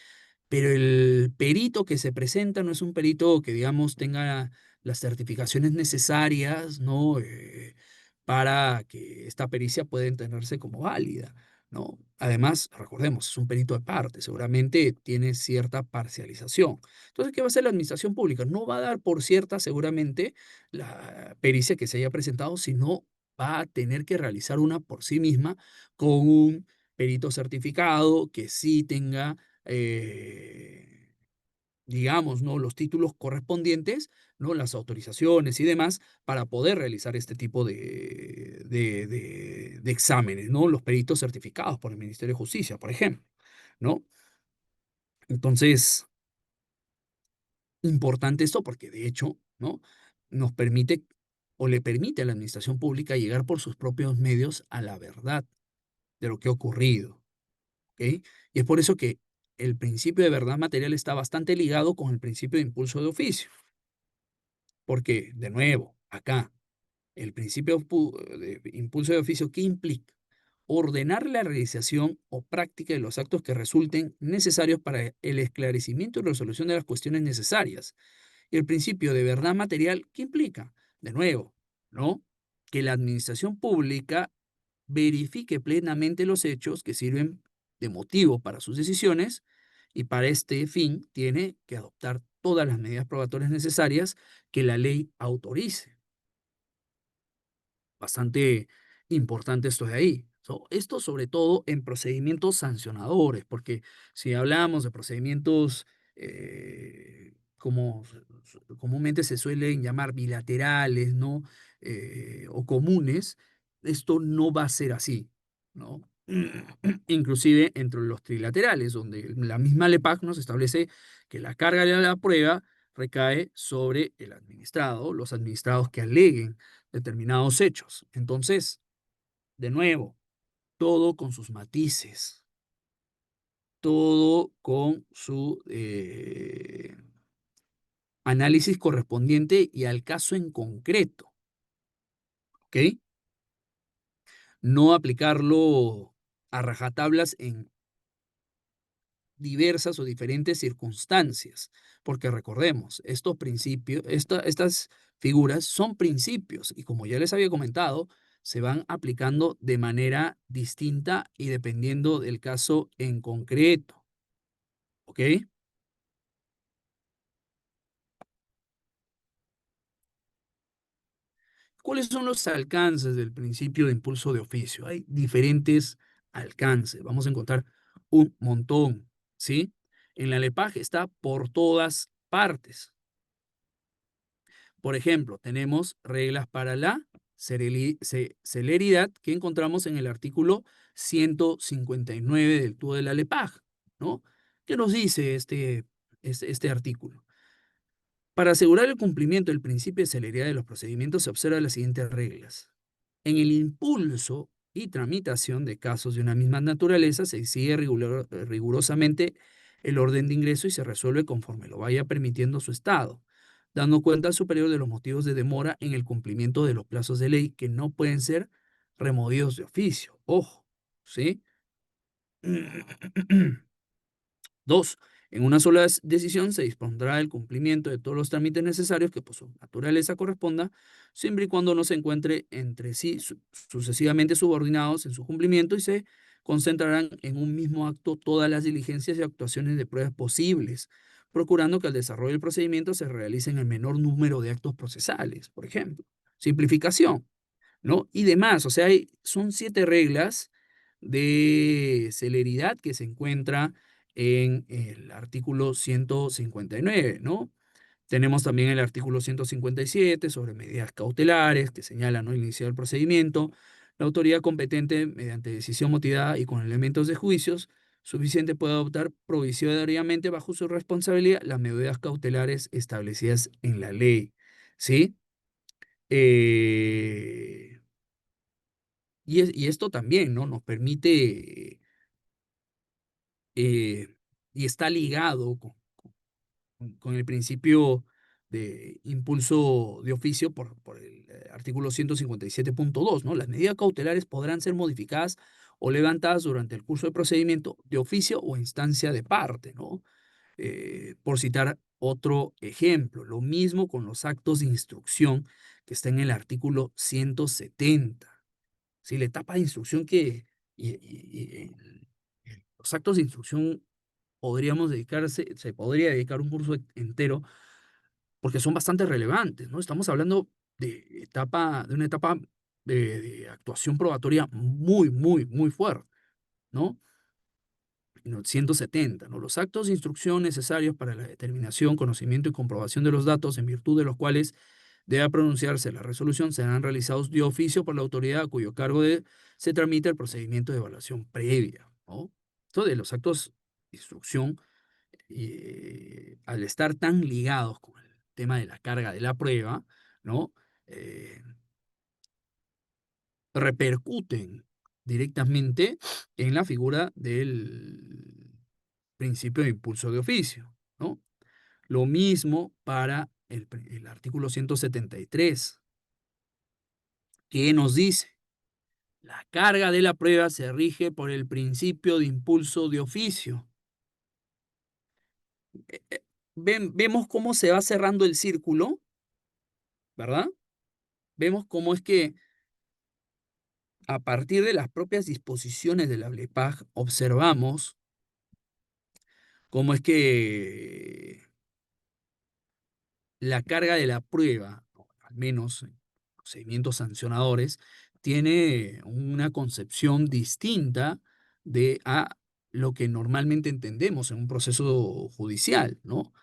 pero el perito que se presenta no es un perito que, digamos, tenga las certificaciones necesarias, ¿no? Para que esta pericia pueda entenderse como válida, ¿no? Además, recordemos, es un perito de parte, seguramente tiene cierta parcialización. Entonces, ¿qué va a hacer la administración pública? No va a dar por cierta, seguramente, la pericia que se haya presentado, sino va a tener que realizar una por sí misma con un perito certificado que sí tenga digamos, ¿no? Los títulos correspondientes, ¿no? Las autorizaciones y demás, para poder realizar este tipo de exámenes, ¿no? Los peritos certificados por el Ministerio de Justicia, por ejemplo, ¿no? Entonces, importante esto porque de hecho, ¿no? Nos permite o le permite a la administración pública llegar por sus propios medios a la verdad de lo que ha ocurrido, ¿ok? Y es por eso que el principio de verdad material está bastante ligado con el principio de impulso de oficio, porque, de nuevo, acá, el principio de impulso de oficio, ¿qué implica? Ordenar la realización o práctica de los actos que resulten necesarios para el esclarecimiento y resolución de las cuestiones necesarias. Y el principio de verdad material, ¿qué implica? De nuevo, ¿no? Que la administración pública verifique plenamente los hechos que sirven de motivo para sus decisiones y para este fin tiene que adoptar todas las medidas probatorias necesarias que la ley autorice. Bastante importante esto de ahí. Esto sobre todo en procedimientos sancionadores, porque si hablamos de procedimientos como comúnmente se suelen llamar bilaterales, ¿no? O comunes, esto no va a ser así, ¿no? Inclusive entre los trilaterales, donde la misma LEPAC nos establece que la carga de la prueba recae sobre el administrado, los administrados que aleguen determinados hechos. Entonces, de nuevo, todo con sus matices, todo con su análisis correspondiente y al caso en concreto, ¿ok? No aplicarlo a rajatablas en diversas o diferentes circunstancias, porque recordemos, estos principios, estas figuras son principios y como ya les había comentado, se van aplicando de manera distinta y dependiendo del caso en concreto, ¿ok? ¿Cuáles son los alcances del principio de impulso de oficio? Hay diferentes alcances, vamos a encontrar un montón, ¿sí? En la LEPAG está por todas partes. Por ejemplo, tenemos reglas para la celeridad que encontramos en el artículo 159 del TUO de la LEPAG, ¿no? ¿Qué nos dice este artículo? Para asegurar el cumplimiento del principio de celeridad de los procedimientos se observan las siguientes reglas. En el impulso y tramitación de casos de una misma naturaleza se sigue rigurosamente el orden de ingreso y se resuelve conforme lo vaya permitiendo su estado, dando cuenta al superior de los motivos de demora en el cumplimiento de los plazos de ley que no pueden ser removidos de oficio. Ojo, ¿sí? Dos, en una sola decisión se dispondrá el cumplimiento de todos los trámites necesarios que por su naturaleza corresponda, siempre y cuando no se encuentre entre sí sucesivamente subordinados en su cumplimiento y se concentrarán en un mismo acto todas las diligencias y actuaciones de pruebas posibles, procurando que al desarrollo del procedimiento se realicen el menor número de actos procesales, por ejemplo. Simplificación. ¿No? Y demás, o sea, son 7 reglas de celeridad que se encuentra en el artículo 159, ¿no? Tenemos también el artículo 157 sobre medidas cautelares que señala, ¿no?, el inicio del procedimiento. La autoridad competente, mediante decisión motivada y con elementos de juicios, suficiente puede adoptar provisoriamente bajo su responsabilidad las medidas cautelares establecidas en la ley, ¿sí? Eh, y esto también, ¿no? Nos permite, eh, y está ligado con el principio de impulso de oficio por el artículo 157.2, ¿no? Las medidas cautelares podrán ser modificadas o levantadas durante el curso del procedimiento de oficio o instancia de parte, ¿no? Por citar otro ejemplo. Lo mismo con los actos de instrucción que está en el artículo 170. Sí, la etapa de instrucción los actos de instrucción se podría dedicar un curso entero porque son bastante relevantes, ¿no? Estamos hablando de una etapa de actuación probatoria muy, muy, muy fuerte, ¿no? no, 170, ¿no? Los actos de instrucción necesarios para la determinación, conocimiento y comprobación de los datos en virtud de los cuales deba pronunciarse la resolución serán realizados de oficio por la autoridad a cuyo cargo se tramita el procedimiento de evaluación previa, ¿no? Entonces, los actos de instrucción, al estar tan ligados con el tema de la carga de la prueba, ¿no? Eh, repercuten directamente en la figura del principio de impulso de oficio, ¿no? Lo mismo para el artículo 173, que nos dice, la carga de la prueba se rige por el principio de impulso de oficio. Vemos cómo se va cerrando el círculo, ¿verdad? Vemos cómo es que a partir de las propias disposiciones de la BLEPAG observamos cómo es que la carga de la prueba, o al menos en procedimientos sancionadores, tiene una concepción distinta de a lo que normalmente entendemos en un proceso judicial, ¿no?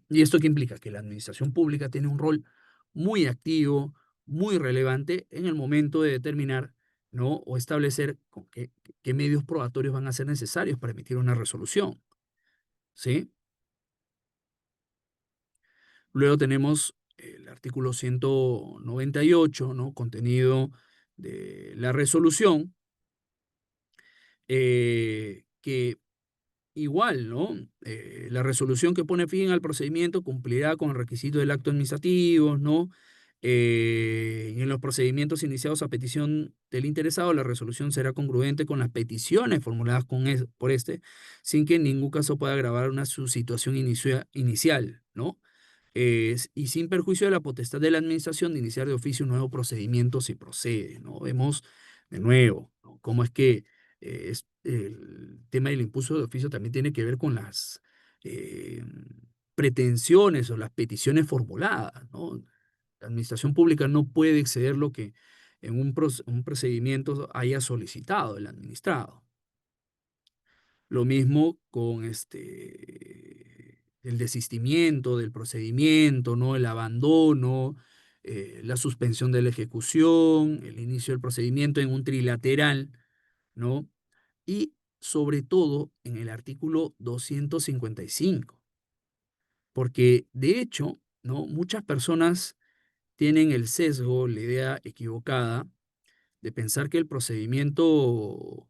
¿Y esto qué implica? Que la administración pública tiene un rol muy activo, muy relevante en el momento de determinar, ¿no? O establecer qué medios probatorios van a ser necesarios para emitir una resolución, ¿sí? Luego tenemos el artículo 198, ¿no? Contenido de la resolución, que igual, ¿no? La resolución que pone fin al procedimiento cumplirá con el requisito del acto administrativo, ¿no? En los procedimientos iniciados a petición del interesado, la resolución será congruente con las peticiones formuladas por este, sin que en ningún caso pueda agravar su situación inicial, ¿no? Y sin perjuicio de la potestad de la administración de iniciar de oficio un nuevo procedimiento si procede, ¿no? Vemos de nuevo, ¿no? Cómo es que el tema del impulso de oficio también tiene que ver con las eh, pretensiones o las peticiones formuladas, ¿no? La administración pública no puede exceder lo que en un procedimiento haya solicitado el administrado. Lo mismo con el desistimiento del procedimiento, ¿no? El abandono, la suspensión de la ejecución, el inicio del procedimiento en un trilateral, ¿no? Y sobre todo en el artículo 255, porque de hecho, ¿no? Muchas personas tienen el sesgo, la idea equivocada de pensar que el procedimiento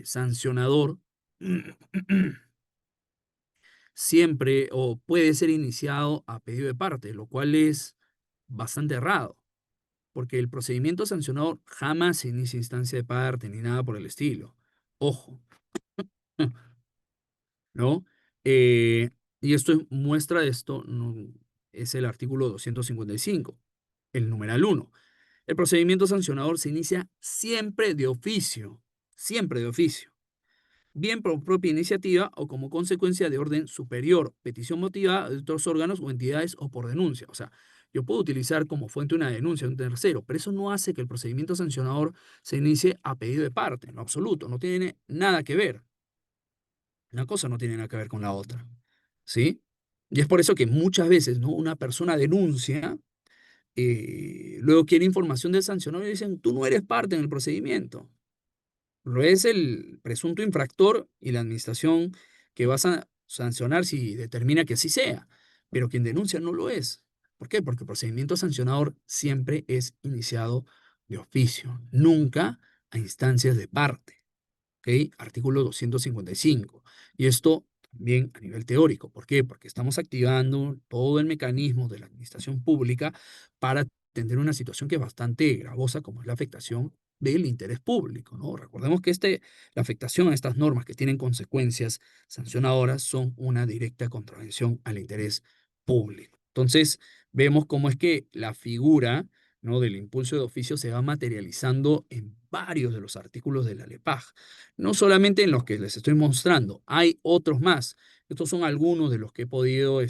sancionador siempre o puede ser iniciado a pedido de parte, lo cual es bastante errado, porque el procedimiento sancionador jamás se inicia a instancia de parte ni nada por el estilo. Ojo, ¿no? Y esto muestra de esto, ¿no? Es el artículo 255, el numeral uno. El procedimiento sancionador se inicia siempre de oficio, bien por propia iniciativa o como consecuencia de orden superior, petición motivada de otros órganos o entidades o por denuncia. O sea, yo puedo utilizar como fuente una denuncia de un tercero, pero eso no hace que el procedimiento sancionador se inicie a pedido de parte, en lo absoluto, no tiene nada que ver. Una cosa no tiene nada que ver con la otra, ¿sí? Y es por eso que muchas veces, ¿no? Una persona denuncia, luego quiere información del sancionador y dicen, tú no eres parte en el procedimiento. Lo es el presunto infractor y la administración que va a sancionar si determina que así sea, pero quien denuncia no lo es. ¿Por qué? Porque el procedimiento sancionador siempre es iniciado de oficio, nunca a instancias de parte. ¿Ok? Artículo 255. Y esto también a nivel teórico. ¿Por qué? Porque estamos activando todo el mecanismo de la administración pública para atender una situación que es bastante gravosa, como es la afectación del interés público, ¿no? Recordemos que la afectación a estas normas que tienen consecuencias sancionadoras son una directa contravención al interés público. Entonces, vemos cómo es que la figura ¿no? del impulso de oficio se va materializando en varios de los artículos de la LEPAJ, no solamente en los que les estoy mostrando, hay otros más. Estos son algunos de los que he podido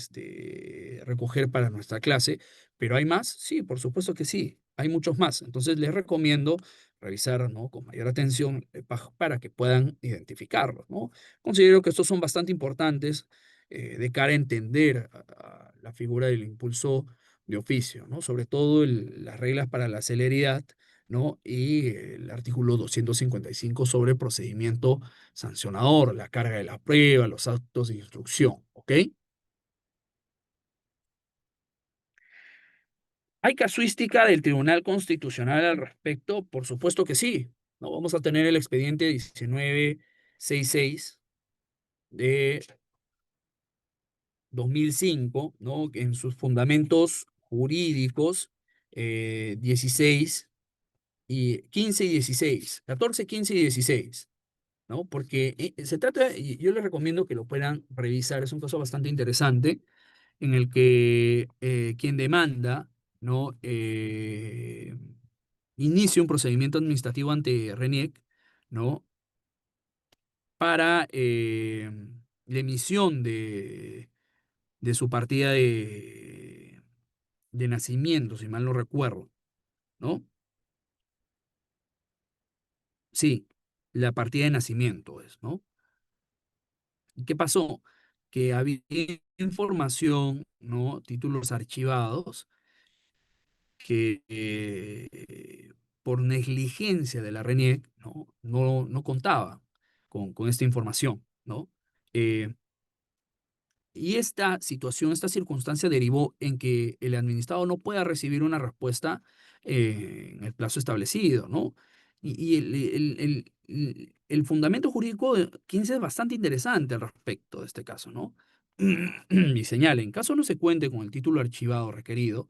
recoger para nuestra clase, pero ¿hay más? Sí, por supuesto que sí, hay muchos más. Entonces les recomiendo revisar, ¿no? con mayor atención LEPAJ para que puedan identificarlos, ¿no? Considero que estos son bastante importantes de cara a entender a la figura del impulso de oficio, ¿no? Sobre todo las reglas para la celeridad, ¿no? Y el artículo 255 sobre procedimiento sancionador, la carga de la prueba, los actos de instrucción, ¿ok? ¿Hay casuística del Tribunal Constitucional al respecto? Por supuesto que sí, ¿no? Vamos a tener el expediente 1966 de 2005, ¿no? En sus fundamentos jurídicos, 16 y 15 y 16, 14, 15 y 16, ¿no? Porque se trata, y yo les recomiendo que lo puedan revisar, es un caso bastante interesante en el que quien demanda, ¿no? Inicia un procedimiento administrativo ante RENIEC, ¿no? Para la emisión de su partida de nacimiento, si mal no recuerdo, ¿no? Sí, la partida de nacimiento es, ¿no? ¿Qué pasó? Que había información, ¿no? Títulos archivados que por negligencia de la RENIEC, ¿no? No contaba con esta información, ¿no? Eh, y esta situación, esta circunstancia derivó en que el administrado no pueda recibir una respuesta en el plazo establecido, ¿no? Y el fundamento jurídico de 15 es bastante interesante al respecto de este caso, ¿no? Y señala, en caso no se cuente con el título archivado requerido,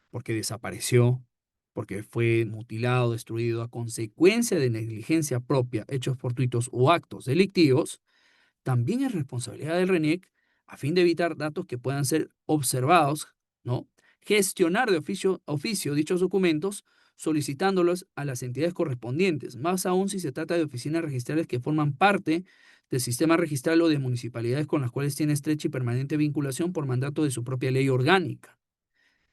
porque desapareció, porque fue mutilado, destruido a consecuencia de negligencia propia, hechos fortuitos o actos delictivos, también es responsabilidad del RENIEC, a fin de evitar datos que puedan ser observados, ¿no? Gestionar de oficio dichos documentos, solicitándolos a las entidades correspondientes, más aún si se trata de oficinas registrales que forman parte del sistema registral o de municipalidades con las cuales tiene estrecha y permanente vinculación por mandato de su propia ley orgánica.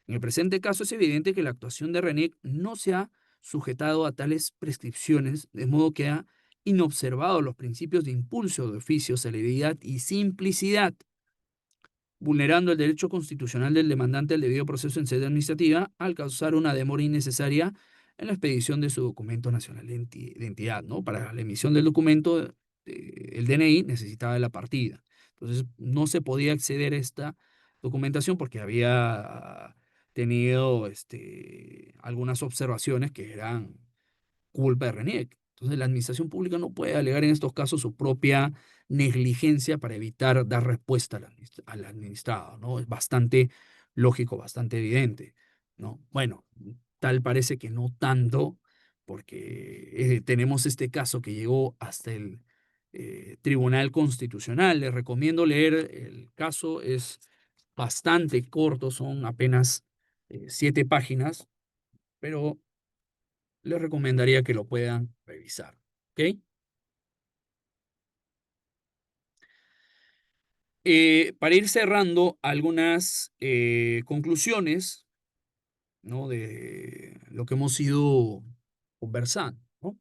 En el presente caso es evidente que la actuación de RENIEC no se ha sujetado a tales prescripciones, de modo que ha inobservado los principios de impulso de oficio, celeridad y simplicidad, vulnerando el derecho constitucional del demandante al debido proceso en sede administrativa al causar una demora innecesaria en la expedición de su documento nacional de identidad, ¿no? Para la emisión del documento, el DNI necesitaba de la partida. Entonces, no se podía acceder a esta documentación porque había tenido algunas observaciones que eran culpa de RENIEC. Entonces, la administración pública no puede alegar en estos casos su propia negligencia para evitar dar respuesta al administrado, ¿no? Es bastante lógico, bastante evidente, ¿no? Bueno, tal parece que no tanto, porque tenemos este caso que llegó hasta el Tribunal Constitucional. Les recomiendo leer el caso, es bastante corto, son apenas 7 páginas, pero les recomendaría que lo puedan revisar. ¿Ok? Para ir cerrando algunas conclusiones, ¿no? de lo que hemos ido conversando, ¿no?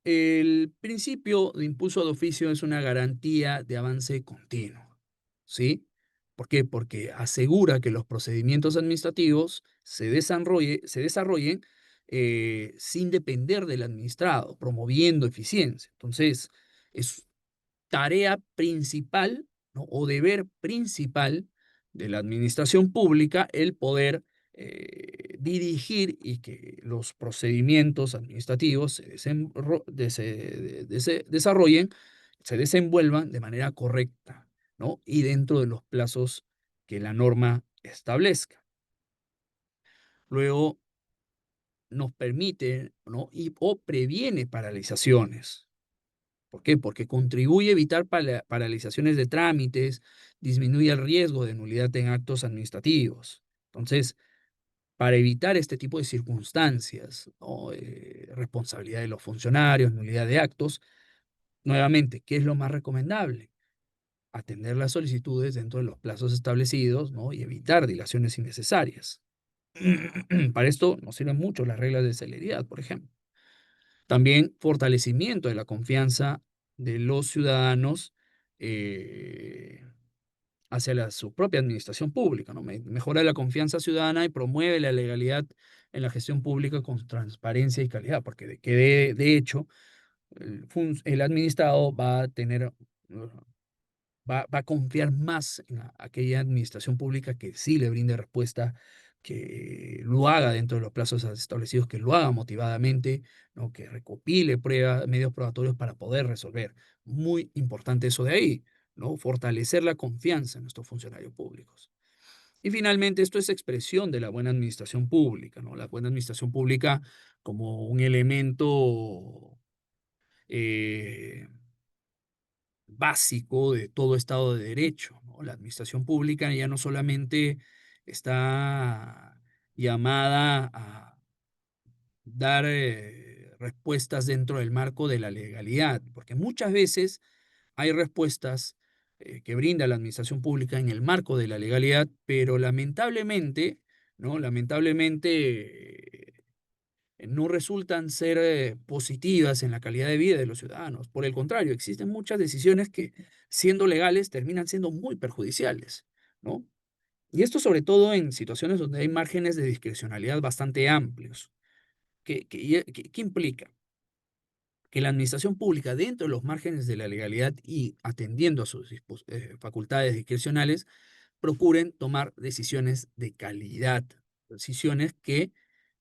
El principio de impulso de oficio es una garantía de avance continuo, ¿sí? ¿Por qué? Porque asegura que los procedimientos administrativos se desarrollen sin depender del administrado, promoviendo eficiencia. Entonces, es tarea principal, ¿no? o deber principal de la administración pública el poder dirigir y que los procedimientos administrativos desarrollen, se desenvuelvan de manera correcta, ¿no? y dentro de los plazos que la norma establezca. Luego nos permite, ¿no? o previene paralizaciones. ¿Por qué? Porque contribuye a evitar paralizaciones de trámites, disminuye el riesgo de nulidad en actos administrativos. Entonces, para evitar este tipo de circunstancias, ¿no? Responsabilidad de los funcionarios, nulidad de actos. Nuevamente, ¿qué es lo más recomendable? Atender las solicitudes dentro de los plazos establecidos, ¿no? Y evitar dilaciones innecesarias. Para esto nos sirven mucho las reglas de celeridad, por ejemplo. También fortalecimiento de la confianza de los ciudadanos eh, hacia su propia administración pública, ¿no? Mejora la confianza ciudadana y promueve la legalidad en la gestión pública con transparencia y calidad, porque de hecho el administrado va a tener va a confiar más en aquella administración pública que sí le brinde respuesta, que lo haga dentro de los plazos establecidos, que lo haga motivadamente, ¿no? Que recopile pruebas, medios probatorios para poder resolver. Muy importante eso de ahí, ¿no? Fortalecer la confianza en nuestros funcionarios públicos. Y finalmente, esto es expresión de la buena administración pública, ¿no? La buena administración pública como un elemento eh, básico de todo Estado de Derecho, ¿no? La administración pública ya no solamente está llamada a dar respuestas dentro del marco de la legalidad, porque muchas veces hay respuestas que brinda la administración pública en el marco de la legalidad, pero lamentablemente, ¿no? Lamentablemente no resultan ser positivas en la calidad de vida de los ciudadanos. Por el contrario, existen muchas decisiones que, siendo legales, terminan siendo muy perjudiciales, ¿no? Y esto sobre todo en situaciones donde hay márgenes de discrecionalidad bastante amplios. ¿Qué implica? Que la administración pública, dentro de los márgenes de la legalidad y atendiendo a sus facultades discrecionales, procuren tomar decisiones de calidad, decisiones que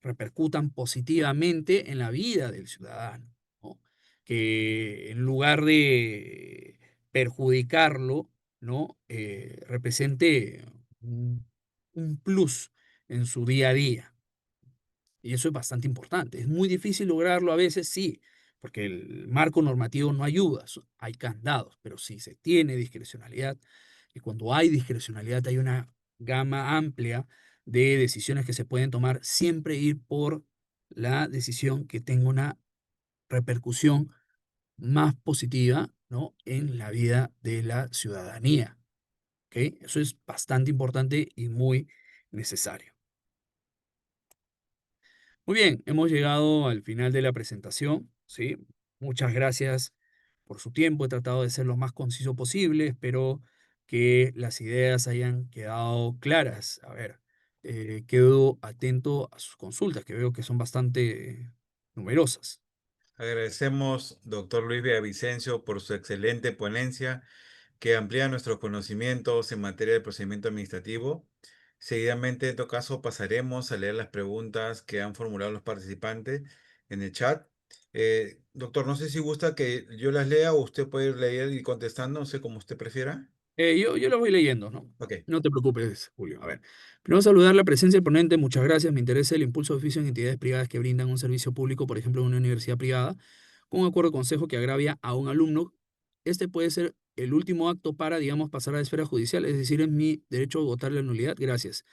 repercutan positivamente en la vida del ciudadano, ¿no? Que en lugar de perjudicarlo, ¿no? Represente un plus en su día a día. Y eso es bastante importante. Es muy difícil lograrlo a veces, sí, porque el marco normativo no ayuda. Hay candados, pero si se tiene discrecionalidad, y cuando hay discrecionalidad hay una gama amplia de decisiones que se pueden tomar, siempre ir por la decisión que tenga una repercusión más positiva, ¿no? En la vida de la ciudadanía. ¿Ok? Eso es bastante importante y muy necesario. Muy bien, hemos llegado al final de la presentación, ¿sí? Muchas gracias por su tiempo. He tratado de ser lo más conciso posible. Espero que las ideas hayan quedado claras. A ver, quedo atento a sus consultas, que veo que son bastante numerosas. Agradecemos, doctor Luis Villavicencio, por su excelente ponencia que amplía nuestros conocimientos en materia de procedimiento administrativo. Seguidamente, en todo caso, pasaremos a leer las preguntas que han formulado los participantes en el chat. Doctor, no sé si gusta que yo las lea o usted puede ir leyendo y contestando, no sé como usted prefiera. Yo lo voy leyendo, ¿no? Ok. No te preocupes, Julio. A ver, primero saludar la presencia del ponente. Muchas gracias. Me interesa el impulso de oficio en entidades privadas que brindan un servicio público, por ejemplo, en una universidad privada, con un acuerdo de consejo que agravia a un alumno. Este puede ser el último acto para, digamos, pasar a la esfera judicial, es decir, es mi derecho a votar la nulidad. Gracias.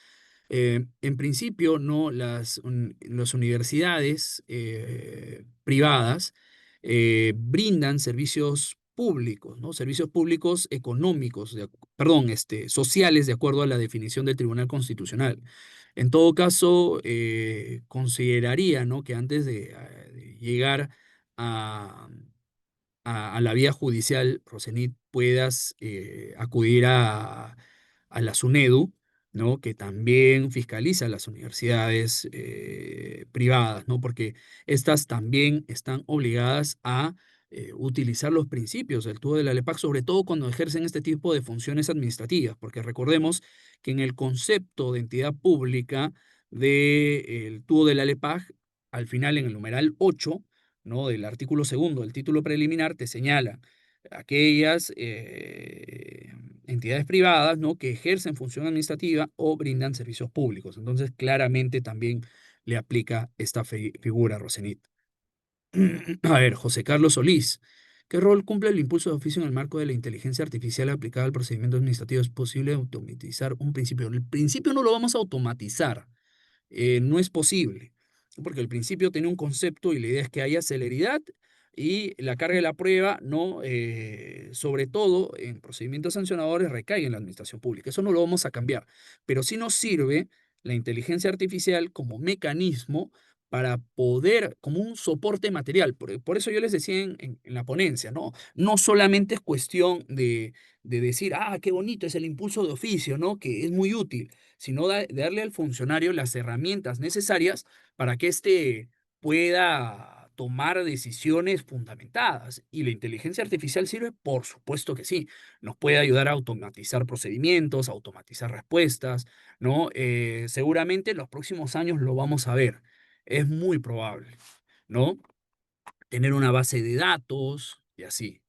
En principio, no, las universidades privadas brindan servicios públicos, ¿no? Servicios públicos económicos, perdón, sociales, de acuerdo a la definición del Tribunal Constitucional. En todo caso, consideraría, ¿no? Que antes de llegar a, a la vía judicial, Rosenit, puedas acudir a la SUNEDU, ¿no? Que también fiscaliza las universidades privadas, ¿no? Porque estas también están obligadas a utilizar los principios del TUO de la LEPAC, sobre todo cuando ejercen este tipo de funciones administrativas, porque recordemos que en el concepto de entidad pública del TUO de la LEPAC, al final en el numeral 8, ¿no? Del artículo segundo del título preliminar, te señala aquellas entidades privadas, ¿no? Que ejercen función administrativa o brindan servicios públicos. Entonces, claramente también le aplica esta figura a Rosenit. A ver, José Carlos Solís. ¿Qué rol cumple el impulso de oficio en el marco de la inteligencia artificial aplicada al procedimiento administrativo? ¿Es posible automatizar un principio? El principio no lo vamos a automatizar, no es posible, porque el principio tiene un concepto y la idea es que haya celeridad y la carga de la prueba, no, sobre todo en procedimientos sancionadores, recaiga en la administración pública. Eso no lo vamos a cambiar, pero sí nos sirve la inteligencia artificial como mecanismo para poder, como un soporte material. Por eso yo les decía en la ponencia, ¿no? No solamente es cuestión de decir, ah, qué bonito es el impulso de oficio, ¿no? Que es muy útil, sino de darle al funcionario las herramientas necesarias para que éste pueda tomar decisiones fundamentadas. ¿Y la inteligencia artificial sirve? Por supuesto que sí. Nos puede ayudar a automatizar procedimientos, a automatizar respuestas, ¿no? Seguramente en los próximos años lo vamos a ver. Es muy probable, ¿no? Tener una base de datos y así.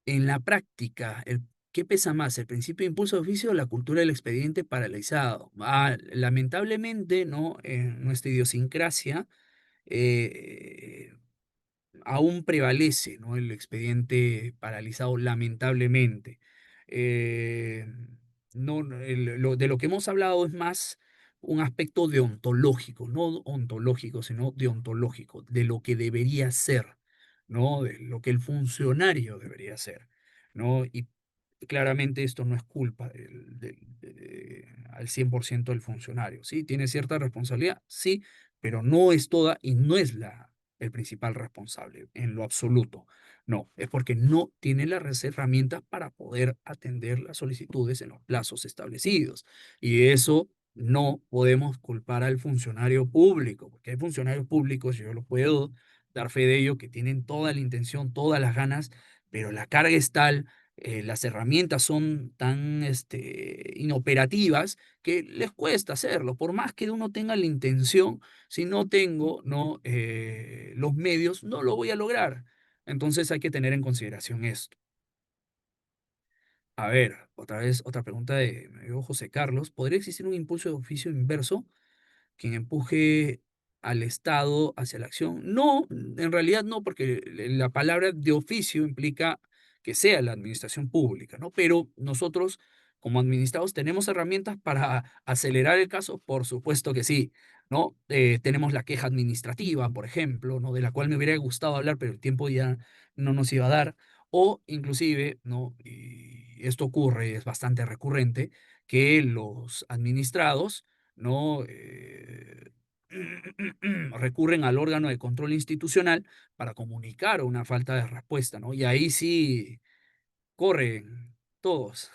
En la práctica, ¿qué pesa más, el principio de impulso de oficio o la cultura del expediente paralizado? Lamentablemente, ¿no? En nuestra idiosincrasia, eh, aún prevalece, ¿no? El expediente paralizado, lamentablemente. Eh, de lo que hemos hablado es más un aspecto deontológico, no ontológico, sino deontológico, de lo que debería ser, ¿no? De lo que el funcionario debería ser, ¿no? Y claramente esto no es culpa al 100% del funcionario, ¿sí? Tiene cierta responsabilidad, sí, pero no es toda y no es el principal responsable en lo absoluto. No, es porque no tiene las herramientas para poder atender las solicitudes en los plazos establecidos. Y eso no podemos culpar al funcionario público, porque hay funcionarios públicos, yo lo puedo dar fe de ello, que tienen toda la intención, todas las ganas, pero la carga es tal, las herramientas son tan inoperativas que les cuesta hacerlo. Por más que uno tenga la intención, si no tengo, ¿no? Los medios, no lo voy a lograr. Entonces hay que tener en consideración esto. A ver, otra vez, otra pregunta de mi amigo José Carlos. ¿Podría existir un impulso de oficio inverso quien empuje al Estado hacia la acción? No, en realidad no, porque la palabra de oficio implica que sea la administración pública, ¿no? Pero nosotros, como administrados, tenemos herramientas para acelerar el caso, por supuesto que sí, ¿no? Tenemos la queja administrativa, por ejemplo, ¿no? De la cual me hubiera gustado hablar, pero el tiempo ya no nos iba a dar. O inclusive, ¿no? Y esto ocurre, es bastante recurrente, que los administrados, ¿no? Recurren al órgano de control institucional para comunicar una falta de respuesta, ¿no? Y ahí sí corren todos.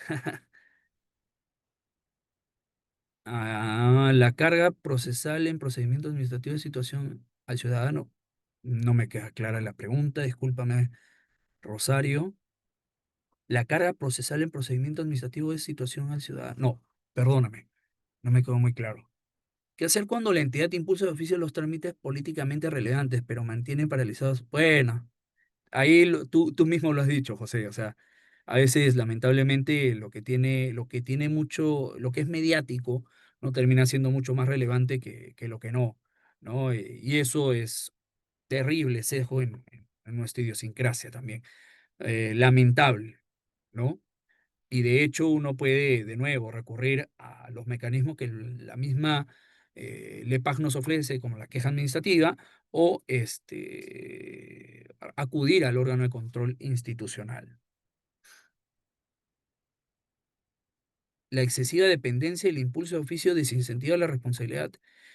La carga procesal en procedimientos administrativos de situación al ciudadano. No me queda clara la pregunta, discúlpame, Rosario. La carga procesal en procedimiento administrativo de situación al ciudadano. No, perdóname, no me quedó muy claro. ¿Qué hacer cuando la entidad impulsa de oficio los trámites políticamente relevantes, pero mantiene paralizados? Bueno, ahí tú mismo lo has dicho, José. O sea, a veces, lamentablemente, lo que tiene mucho, lo que es mediático, no termina siendo mucho más relevante que lo que no, ¿no? Y eso es terrible sesgo en nuestra idiosincrasia también. Lamentable, ¿no? Y de hecho uno puede de nuevo recurrir a los mecanismos que la misma LEPAC nos ofrece, como la queja administrativa, o acudir al órgano de control institucional. La excesiva dependencia y el impulso de oficio desincentiva la responsabilidad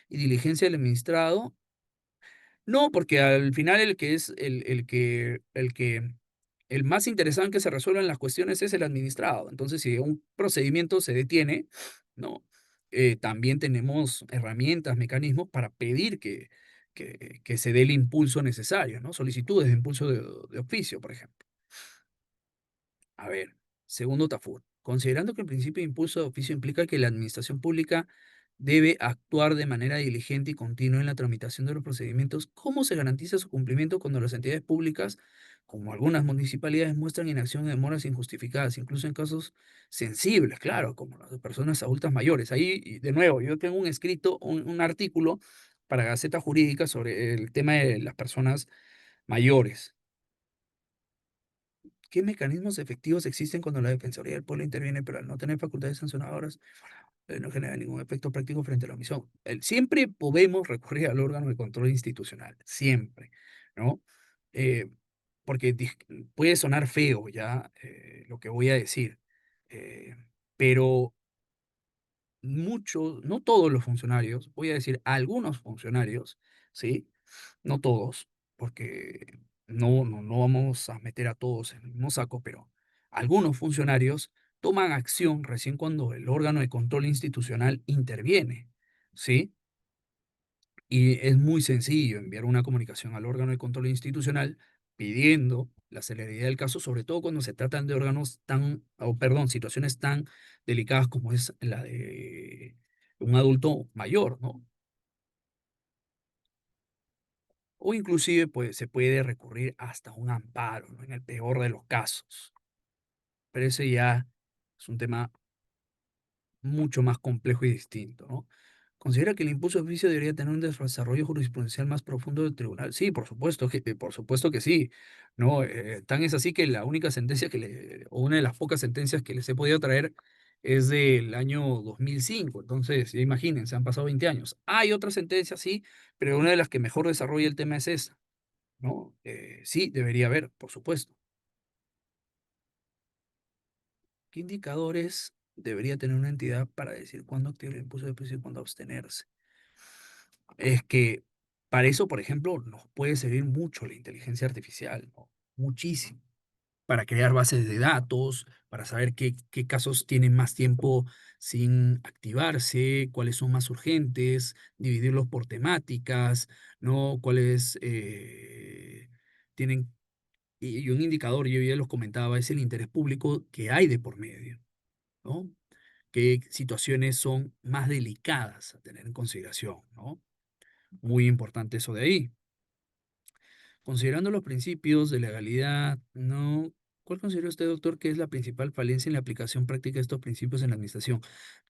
y diligencia del administrado. No, porque al final el más interesado en que se resuelvan las cuestiones es el administrado. Entonces, si un procedimiento se detiene, ¿no? También tenemos herramientas, mecanismos para pedir que se dé el impulso necesario, ¿no? Solicitudes de impulso de oficio, por ejemplo. A ver, segundo Tafur. Considerando que el principio de impulso de oficio implica que la administración pública debe actuar de manera diligente y continua en la tramitación de los procedimientos, ¿cómo se garantiza su cumplimiento cuando las entidades públicas, como algunas municipalidades, muestran inacción y demoras injustificadas, incluso en casos sensibles, claro, como las de personas adultas mayores? Ahí, y de nuevo, yo tengo un escrito, un artículo para Gaceta Jurídica sobre el tema de las personas mayores. ¿Qué mecanismos efectivos existen cuando la Defensoría del Pueblo interviene, pero al no tener facultades sancionadoras? no genera ningún efecto práctico frente a la omisión. Siempre podemos recurrir al órgano de control institucional, siempre, ¿no? Eh, porque puede sonar feo ya lo que voy a decir, eh, pero muchos, no todos los funcionarios, voy a decir algunos funcionarios, ¿sí? No todos, porque no vamos a meter a todos en el mismo saco, pero algunos funcionarios toman acción recién cuando el órgano de control institucional interviene, ¿sí? Y es muy sencillo enviar una comunicación al órgano de control institucional pidiendo la celeridad del caso, sobre todo cuando se tratan de órganos tan, o perdón, situaciones tan delicadas como es la de un adulto mayor, ¿no? O inclusive pues, se puede recurrir hasta un amparo, ¿no? En el peor de los casos. Pero ese ya es un tema mucho más complejo y distinto, ¿no? ¿Considera que el impulso de juicio debería tener un desarrollo jurisprudencial más profundo del tribunal? Sí, por supuesto que sí. No, tan es así que la única sentencia o una de las pocas sentencias que les he podido traer es del año 2005. Entonces, ya imagínense, han pasado 20 años. Hay otras sentencias, sí, pero una de las que mejor desarrolla el tema es esa, ¿no? Sí, debería haber, por supuesto. ¿Qué indicadores debería tener una entidad para decir cuándo activar el impulso de juicio y cuándo abstenerse? Es que para eso, por ejemplo, nos puede servir mucho la inteligencia artificial, ¿no? Muchísimo. Para crear bases de datos, para saber qué casos tienen más tiempo sin activarse, cuáles son más urgentes, dividirlos por temáticas, ¿no? Cuáles tienen. Y un indicador, yo ya los comentaba, es el interés público que hay de por medio, ¿no? Qué situaciones son más delicadas a tener en consideración, ¿no? Muy importante eso de ahí. Considerando los principios de legalidad, ¿no? ¿Cuál considera usted, doctor, que es la principal falencia en la aplicación práctica de estos principios en la administración?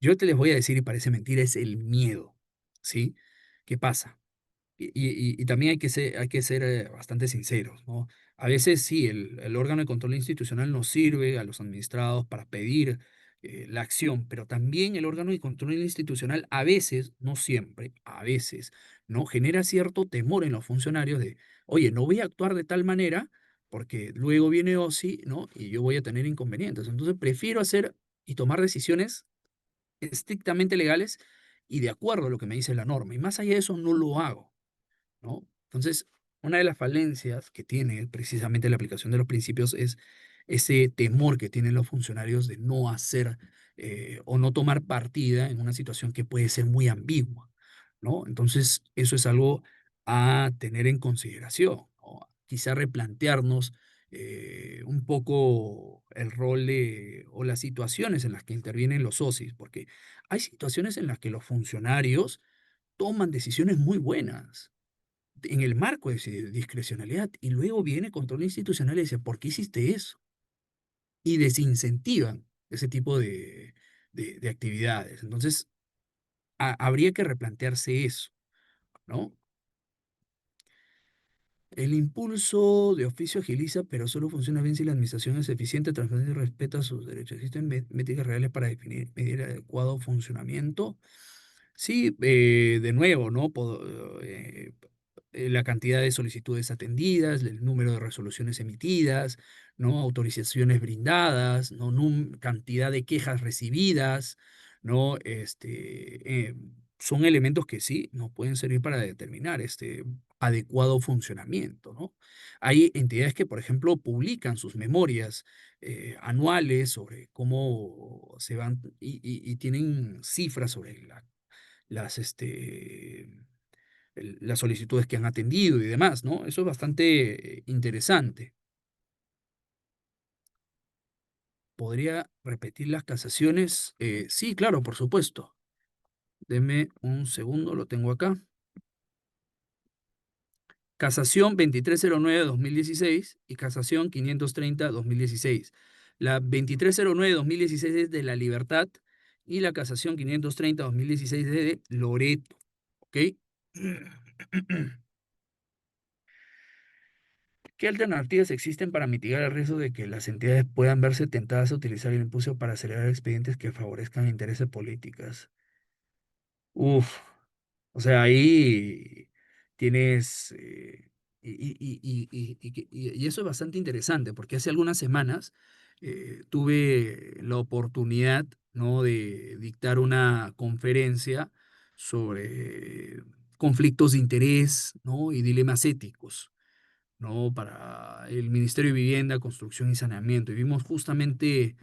Yo te les voy a decir, y parece mentira, es el miedo, ¿sí? ¿Qué pasa? Y también hay que ser bastante sinceros, ¿no? A veces sí, el órgano de control institucional nos sirve a los administrados para pedir la acción, pero también el órgano de control institucional a veces, no siempre, a veces, ¿no? Genera cierto temor en los funcionarios de, oye, no voy a actuar de tal manera porque luego viene OSI, ¿no? Y yo voy a tener inconvenientes. Entonces prefiero hacer y tomar decisiones estrictamente legales y de acuerdo a lo que me dice la norma. Y más allá de eso, no lo hago, ¿no? Entonces, una de las falencias que tiene precisamente la aplicación de los principios es ese temor que tienen los funcionarios de no hacer o no tomar partida en una situación que puede ser muy ambigua, ¿no? Entonces, eso es algo a tener en consideración, ¿no? Quizá replantearnos un poco el rol o las situaciones en las que intervienen los socios, porque hay situaciones en las que los funcionarios toman decisiones muy buenas en el marco de discrecionalidad y luego viene control institucional y dice, ¿por qué hiciste eso? Y desincentivan ese tipo de actividades. Entonces, habría que replantearse eso, ¿no? El impulso de oficio agiliza, pero solo funciona bien si la administración es eficiente, transparente y respeta sus derechos. ¿Existen métricas reales para definir, medir el adecuado funcionamiento? Sí, de nuevo, ¿no? La cantidad de solicitudes atendidas, el número de resoluciones emitidas, ¿no? Autorizaciones brindadas, ¿no? Cantidad de quejas recibidas, ¿no? Son elementos que sí nos pueden servir para determinar este adecuado funcionamiento, ¿no? Hay entidades que, por ejemplo, publican sus memorias anuales sobre cómo se van y tienen cifras sobre las solicitudes que han atendido y demás, ¿no? Eso es bastante interesante. ¿Podría repetir las casaciones? Sí, claro, por supuesto. Deme un segundo, lo tengo acá. Casación 2309-2016 y Casación 530-2016. La 2309-2016 es de La Libertad y la Casación 530-2016 es de Loreto. ¿Ok? ¿Qué alternativas existen para mitigar el riesgo de que las entidades puedan verse tentadas a utilizar el impulso para acelerar expedientes que favorezcan intereses políticos? Uf, o sea, ahí tienes, y eso es bastante interesante, porque hace algunas semanas tuve la oportunidad, ¿no?, de dictar una conferencia sobre conflictos de interés, ¿no?, y dilemas éticos, ¿no?, para el Ministerio de Vivienda, Construcción y Saneamiento. Y vimos justamente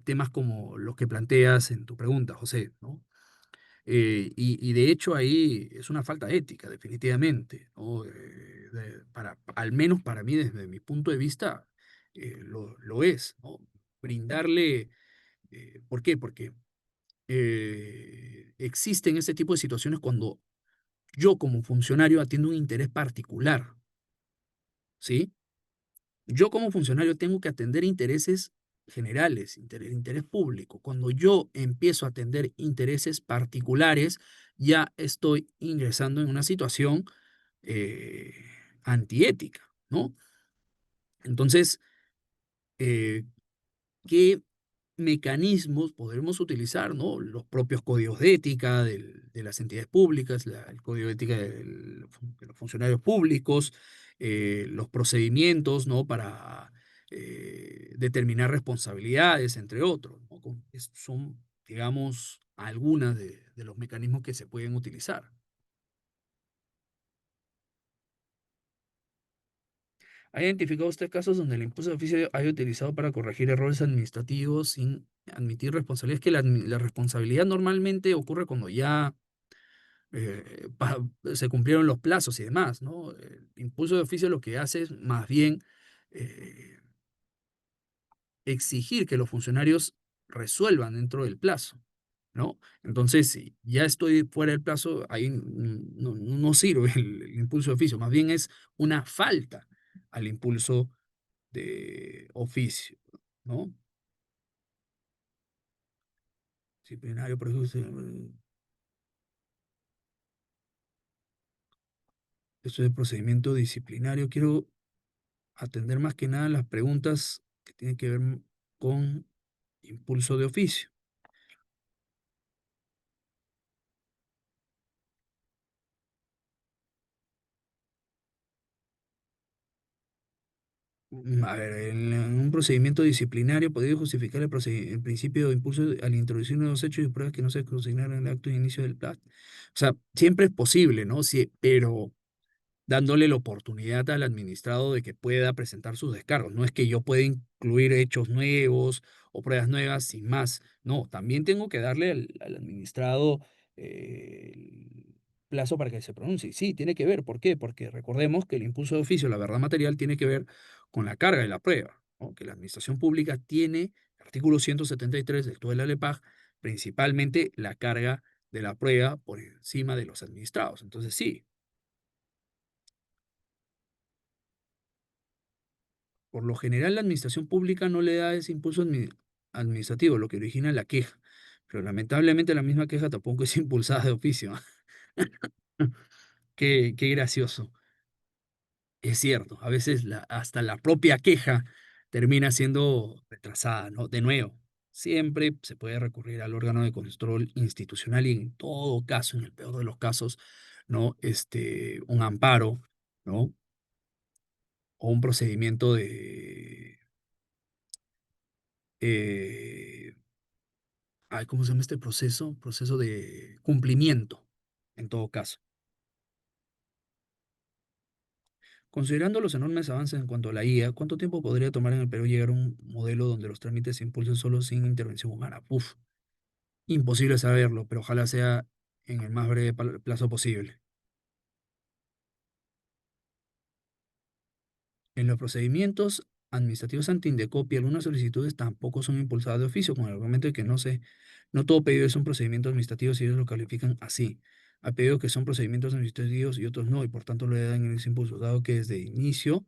temas como los que planteas en tu pregunta, José, ¿no? Y de hecho ahí es una falta ética, definitivamente, ¿no? Al menos para mí, desde mi punto de vista, lo es, ¿no? Brindarle, ¿por qué? Porque existen este tipo de situaciones cuando yo como funcionario atiendo un interés particular, ¿sí? Yo como funcionario tengo que atender intereses generales, interés público. Cuando yo empiezo a atender intereses particulares, ya estoy ingresando en una situación eh, antiética, ¿no? Entonces, eh, ¿qué mecanismos podremos utilizar, ¿no? Los propios códigos de ética de las entidades públicas, el código de ética de los funcionarios públicos, los procedimientos, ¿no?, para determinar responsabilidades, entre otros, ¿no? Son, digamos, algunas de los mecanismos que se pueden utilizar. ¿Ha identificado usted casos donde el impulso de oficio haya utilizado para corregir errores administrativos sin admitir responsabilidad? Es que la responsabilidad normalmente ocurre cuando ya se cumplieron los plazos y demás, ¿no? El impulso de oficio lo que hace es más bien eh, exigir que los funcionarios resuelvan dentro del plazo, ¿no? Entonces, si ya estoy fuera del plazo, ahí no sirve el impulso de oficio, más bien es una falta al impulso de oficio, ¿no? Disciplinario, por ejemplo, esto de procedimiento disciplinario. Quiero atender más que nada las preguntas que tienen que ver con impulso de oficio. A ver, en un procedimiento disciplinario podría justificar el principio de impulso al introducir nuevos hechos y pruebas que no se consignaron en el acto de inicio del plazo. O sea, siempre es posible, ¿no? Sí, pero dándole la oportunidad al administrado de que pueda presentar sus descargos. No es que yo pueda incluir hechos nuevos o pruebas nuevas sin más. No, también tengo que darle al administrado el plazo para que se pronuncie. Sí, tiene que ver. ¿Por qué? Porque recordemos que el impulso de oficio, la verdad material, tiene que ver con la carga de la prueba, ¿no? Que la administración pública tiene, artículo 173 del Código de la LEPAJ, principalmente la carga de la prueba por encima de los administrados. Entonces, sí, por lo general, la administración pública no le da ese impulso administrativo, lo que origina la queja. Pero lamentablemente la misma queja tampoco es impulsada de oficio. Qué gracioso. Es cierto, a veces hasta la propia queja termina siendo retrasada, ¿no? De nuevo, siempre se puede recurrir al órgano de control institucional y en todo caso, en el peor de los casos, ¿no? Un amparo, ¿no? O un procedimiento eh, ay, ¿cómo se llama este proceso? Proceso de cumplimiento, en todo caso. Considerando los enormes avances en cuanto a la IA, ¿cuánto tiempo podría tomar en el Perú llegar a un modelo donde los trámites se impulsen solo sin intervención humana? Uf, imposible saberlo, pero ojalá sea en el más breve plazo posible. En los procedimientos administrativos anti-indecopia, algunas solicitudes tampoco son impulsadas de oficio, con el argumento de que no todo pedido es un procedimiento administrativo si ellos lo califican así. Hay pedidos que son procedimientos administrativos y otros no, y por tanto le dan ese impulso, dado que desde inicio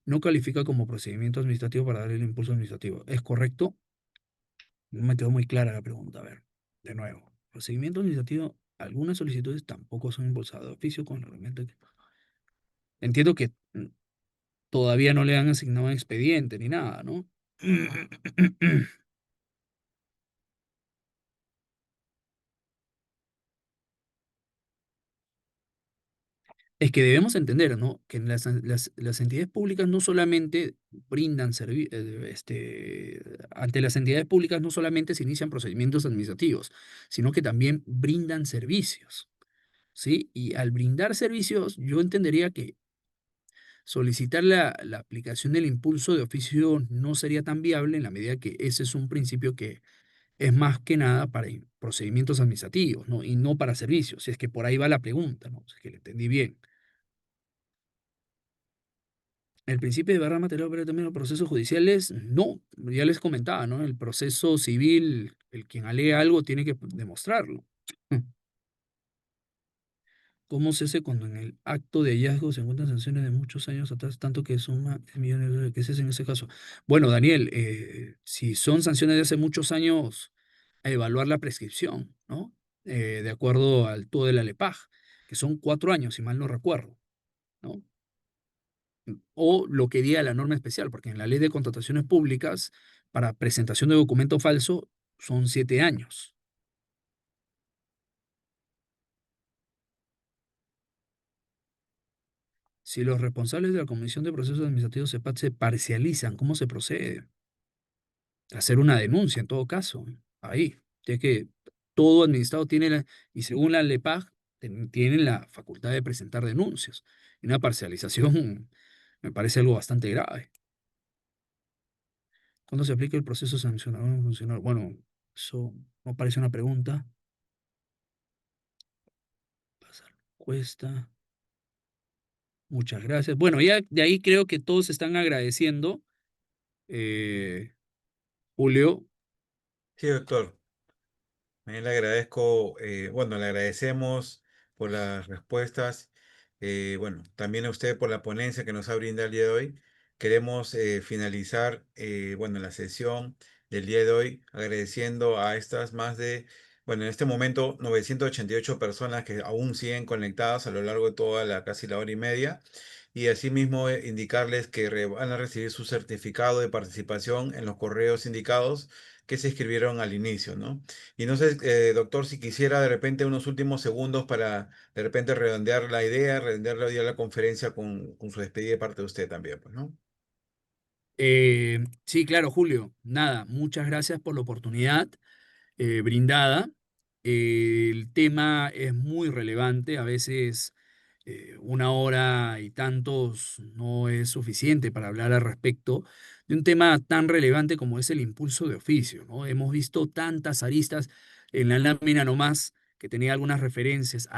no califica como procedimiento administrativo para darle el impulso administrativo. ¿Es correcto? No me quedó muy clara la pregunta. A ver, de nuevo. Procedimiento administrativo, algunas solicitudes tampoco son impulsadas de oficio con el argumento de que... Entiendo que todavía no le han asignado un expediente ni nada, ¿no? Es que debemos entender, ¿no? Que las entidades públicas no solamente brindan servicios, ante las entidades públicas no solamente se inician procedimientos administrativos, sino que también brindan servicios, ¿sí? Y al brindar servicios, yo entendería que solicitar la aplicación del impulso de oficio no sería tan viable en la medida que ese es un principio que es más que nada para procedimientos administrativos, ¿no? Y no para servicios, si es que por ahí va la pregunta, ¿no? Si es que le entendí bien. El principio de barra material pero también los procesos judiciales, no, ya les comentaba, ¿no? El proceso civil, el quien alega algo tiene que demostrarlo. ¿Cómo se hace cuando en el acto de hallazgo se encuentran sanciones de muchos años atrás, tanto que suma millones de dólares? ¿Qué se hace en ese caso? Bueno, Daniel, si son sanciones de hace muchos años, a evaluar la prescripción, ¿no? De acuerdo al TUO de la LEPAJ, que son 4 años, si mal no recuerdo, ¿no? O lo que diga la norma especial, porque en la ley de contrataciones públicas, para presentación de documento falso, son 7 años. Si los responsables de la Comisión de Procesos Administrativos se parcializan, ¿cómo se procede? Hacer una denuncia en todo caso. Ahí. Ya que todo administrado tiene, y según la LEPAG, tienen la facultad de presentar denuncias. Y una parcialización me parece algo bastante grave. ¿Cuándo se aplica el proceso sancionador a un funcionario? Bueno, eso no parece una pregunta. Pasar cuesta. Muchas gracias. Bueno, ya de ahí creo que todos están agradeciendo. eh, Julio, Sí, doctor. También le agradezco, bueno, le agradecemos por las respuestas. Bueno, también a usted por la ponencia que nos ha brindado el día de hoy. Queremos finalizar, bueno, la sesión del día de hoy agradeciendo a estas más de, bueno, en este momento 988 personas que aún siguen conectadas a lo largo de toda la casi la hora y media. Y asimismo indicarles que van a recibir su certificado de participación en los correos indicados que se escribieron al inicio, ¿no? Y no sé, doctor, si quisiera de repente unos últimos segundos para de repente redondear la idea, redondear la idea de la conferencia con su despedida de parte de usted también, pues, ¿no? sí, claro, Julio. Nada, muchas gracias por la oportunidad brindada. El tema es muy relevante, a veces 1 hora y tantos no es suficiente para hablar al respecto de un tema tan relevante como es el impulso de oficio, ¿no? Hemos visto tantas aristas en la lámina nomás que tenía algunas referencias,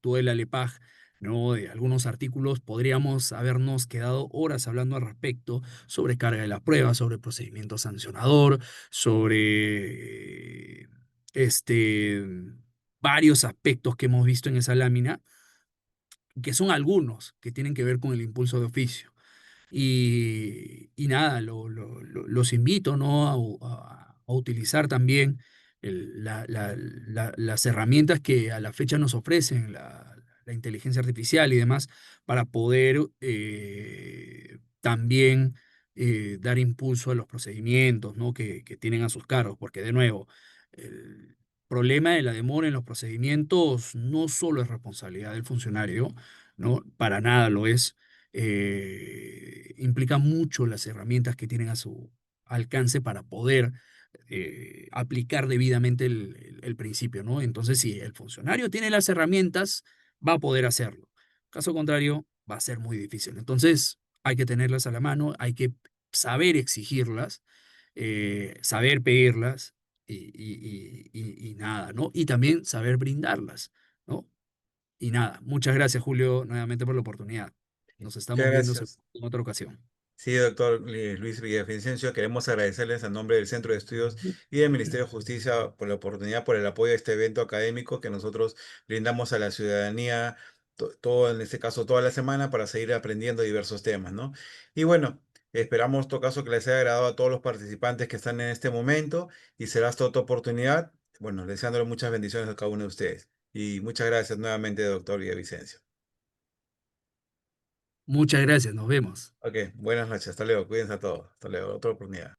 tú de la LEPAJ, ¿no? De algunos artículos, podríamos habernos quedado horas hablando al respecto sobre carga de la prueba, sobre procedimiento sancionador, sobre varios aspectos que hemos visto en esa lámina, que son algunos que tienen que ver con el impulso de oficio. Y nada, los invito, ¿no? A utilizar también las herramientas que a la fecha nos ofrecen la inteligencia artificial y demás para poder también dar impulso a los procedimientos, ¿no? Que tienen a sus cargos, porque de nuevo, el problema de la demora en los procedimientos no solo es responsabilidad del funcionario, ¿no? Para nada lo es. Implica mucho las herramientas que tienen a su alcance para poder aplicar debidamente el principio, ¿no? Entonces, si el funcionario tiene las herramientas, va a poder hacerlo. Caso contrario, va a ser muy difícil. Entonces, hay que tenerlas a la mano, hay que saber exigirlas, saber pedirlas y nada, ¿no? Y también saber brindarlas, ¿no? Y nada, muchas gracias, Julio, nuevamente por la oportunidad. Nos Muchas estamos viendo gracias. en otra ocasión. Sí, doctor Luis Villavicencio, queremos agradecerles a nombre del Centro de Estudios y del Ministerio de Justicia por la oportunidad, por el apoyo a este evento académico que nosotros brindamos a la ciudadanía, todo, en este caso toda la semana, para seguir aprendiendo diversos temas, ¿no? Y bueno, esperamos, en todo caso, que les haya agradado a todos los participantes que están en este momento y será hasta otra oportunidad. Bueno, deseándole muchas bendiciones a cada uno de ustedes. Y muchas gracias nuevamente, doctor Villavicencio. Muchas gracias, nos vemos. Ok, buenas noches, hasta luego, cuídense a todos, hasta luego, otra oportunidad.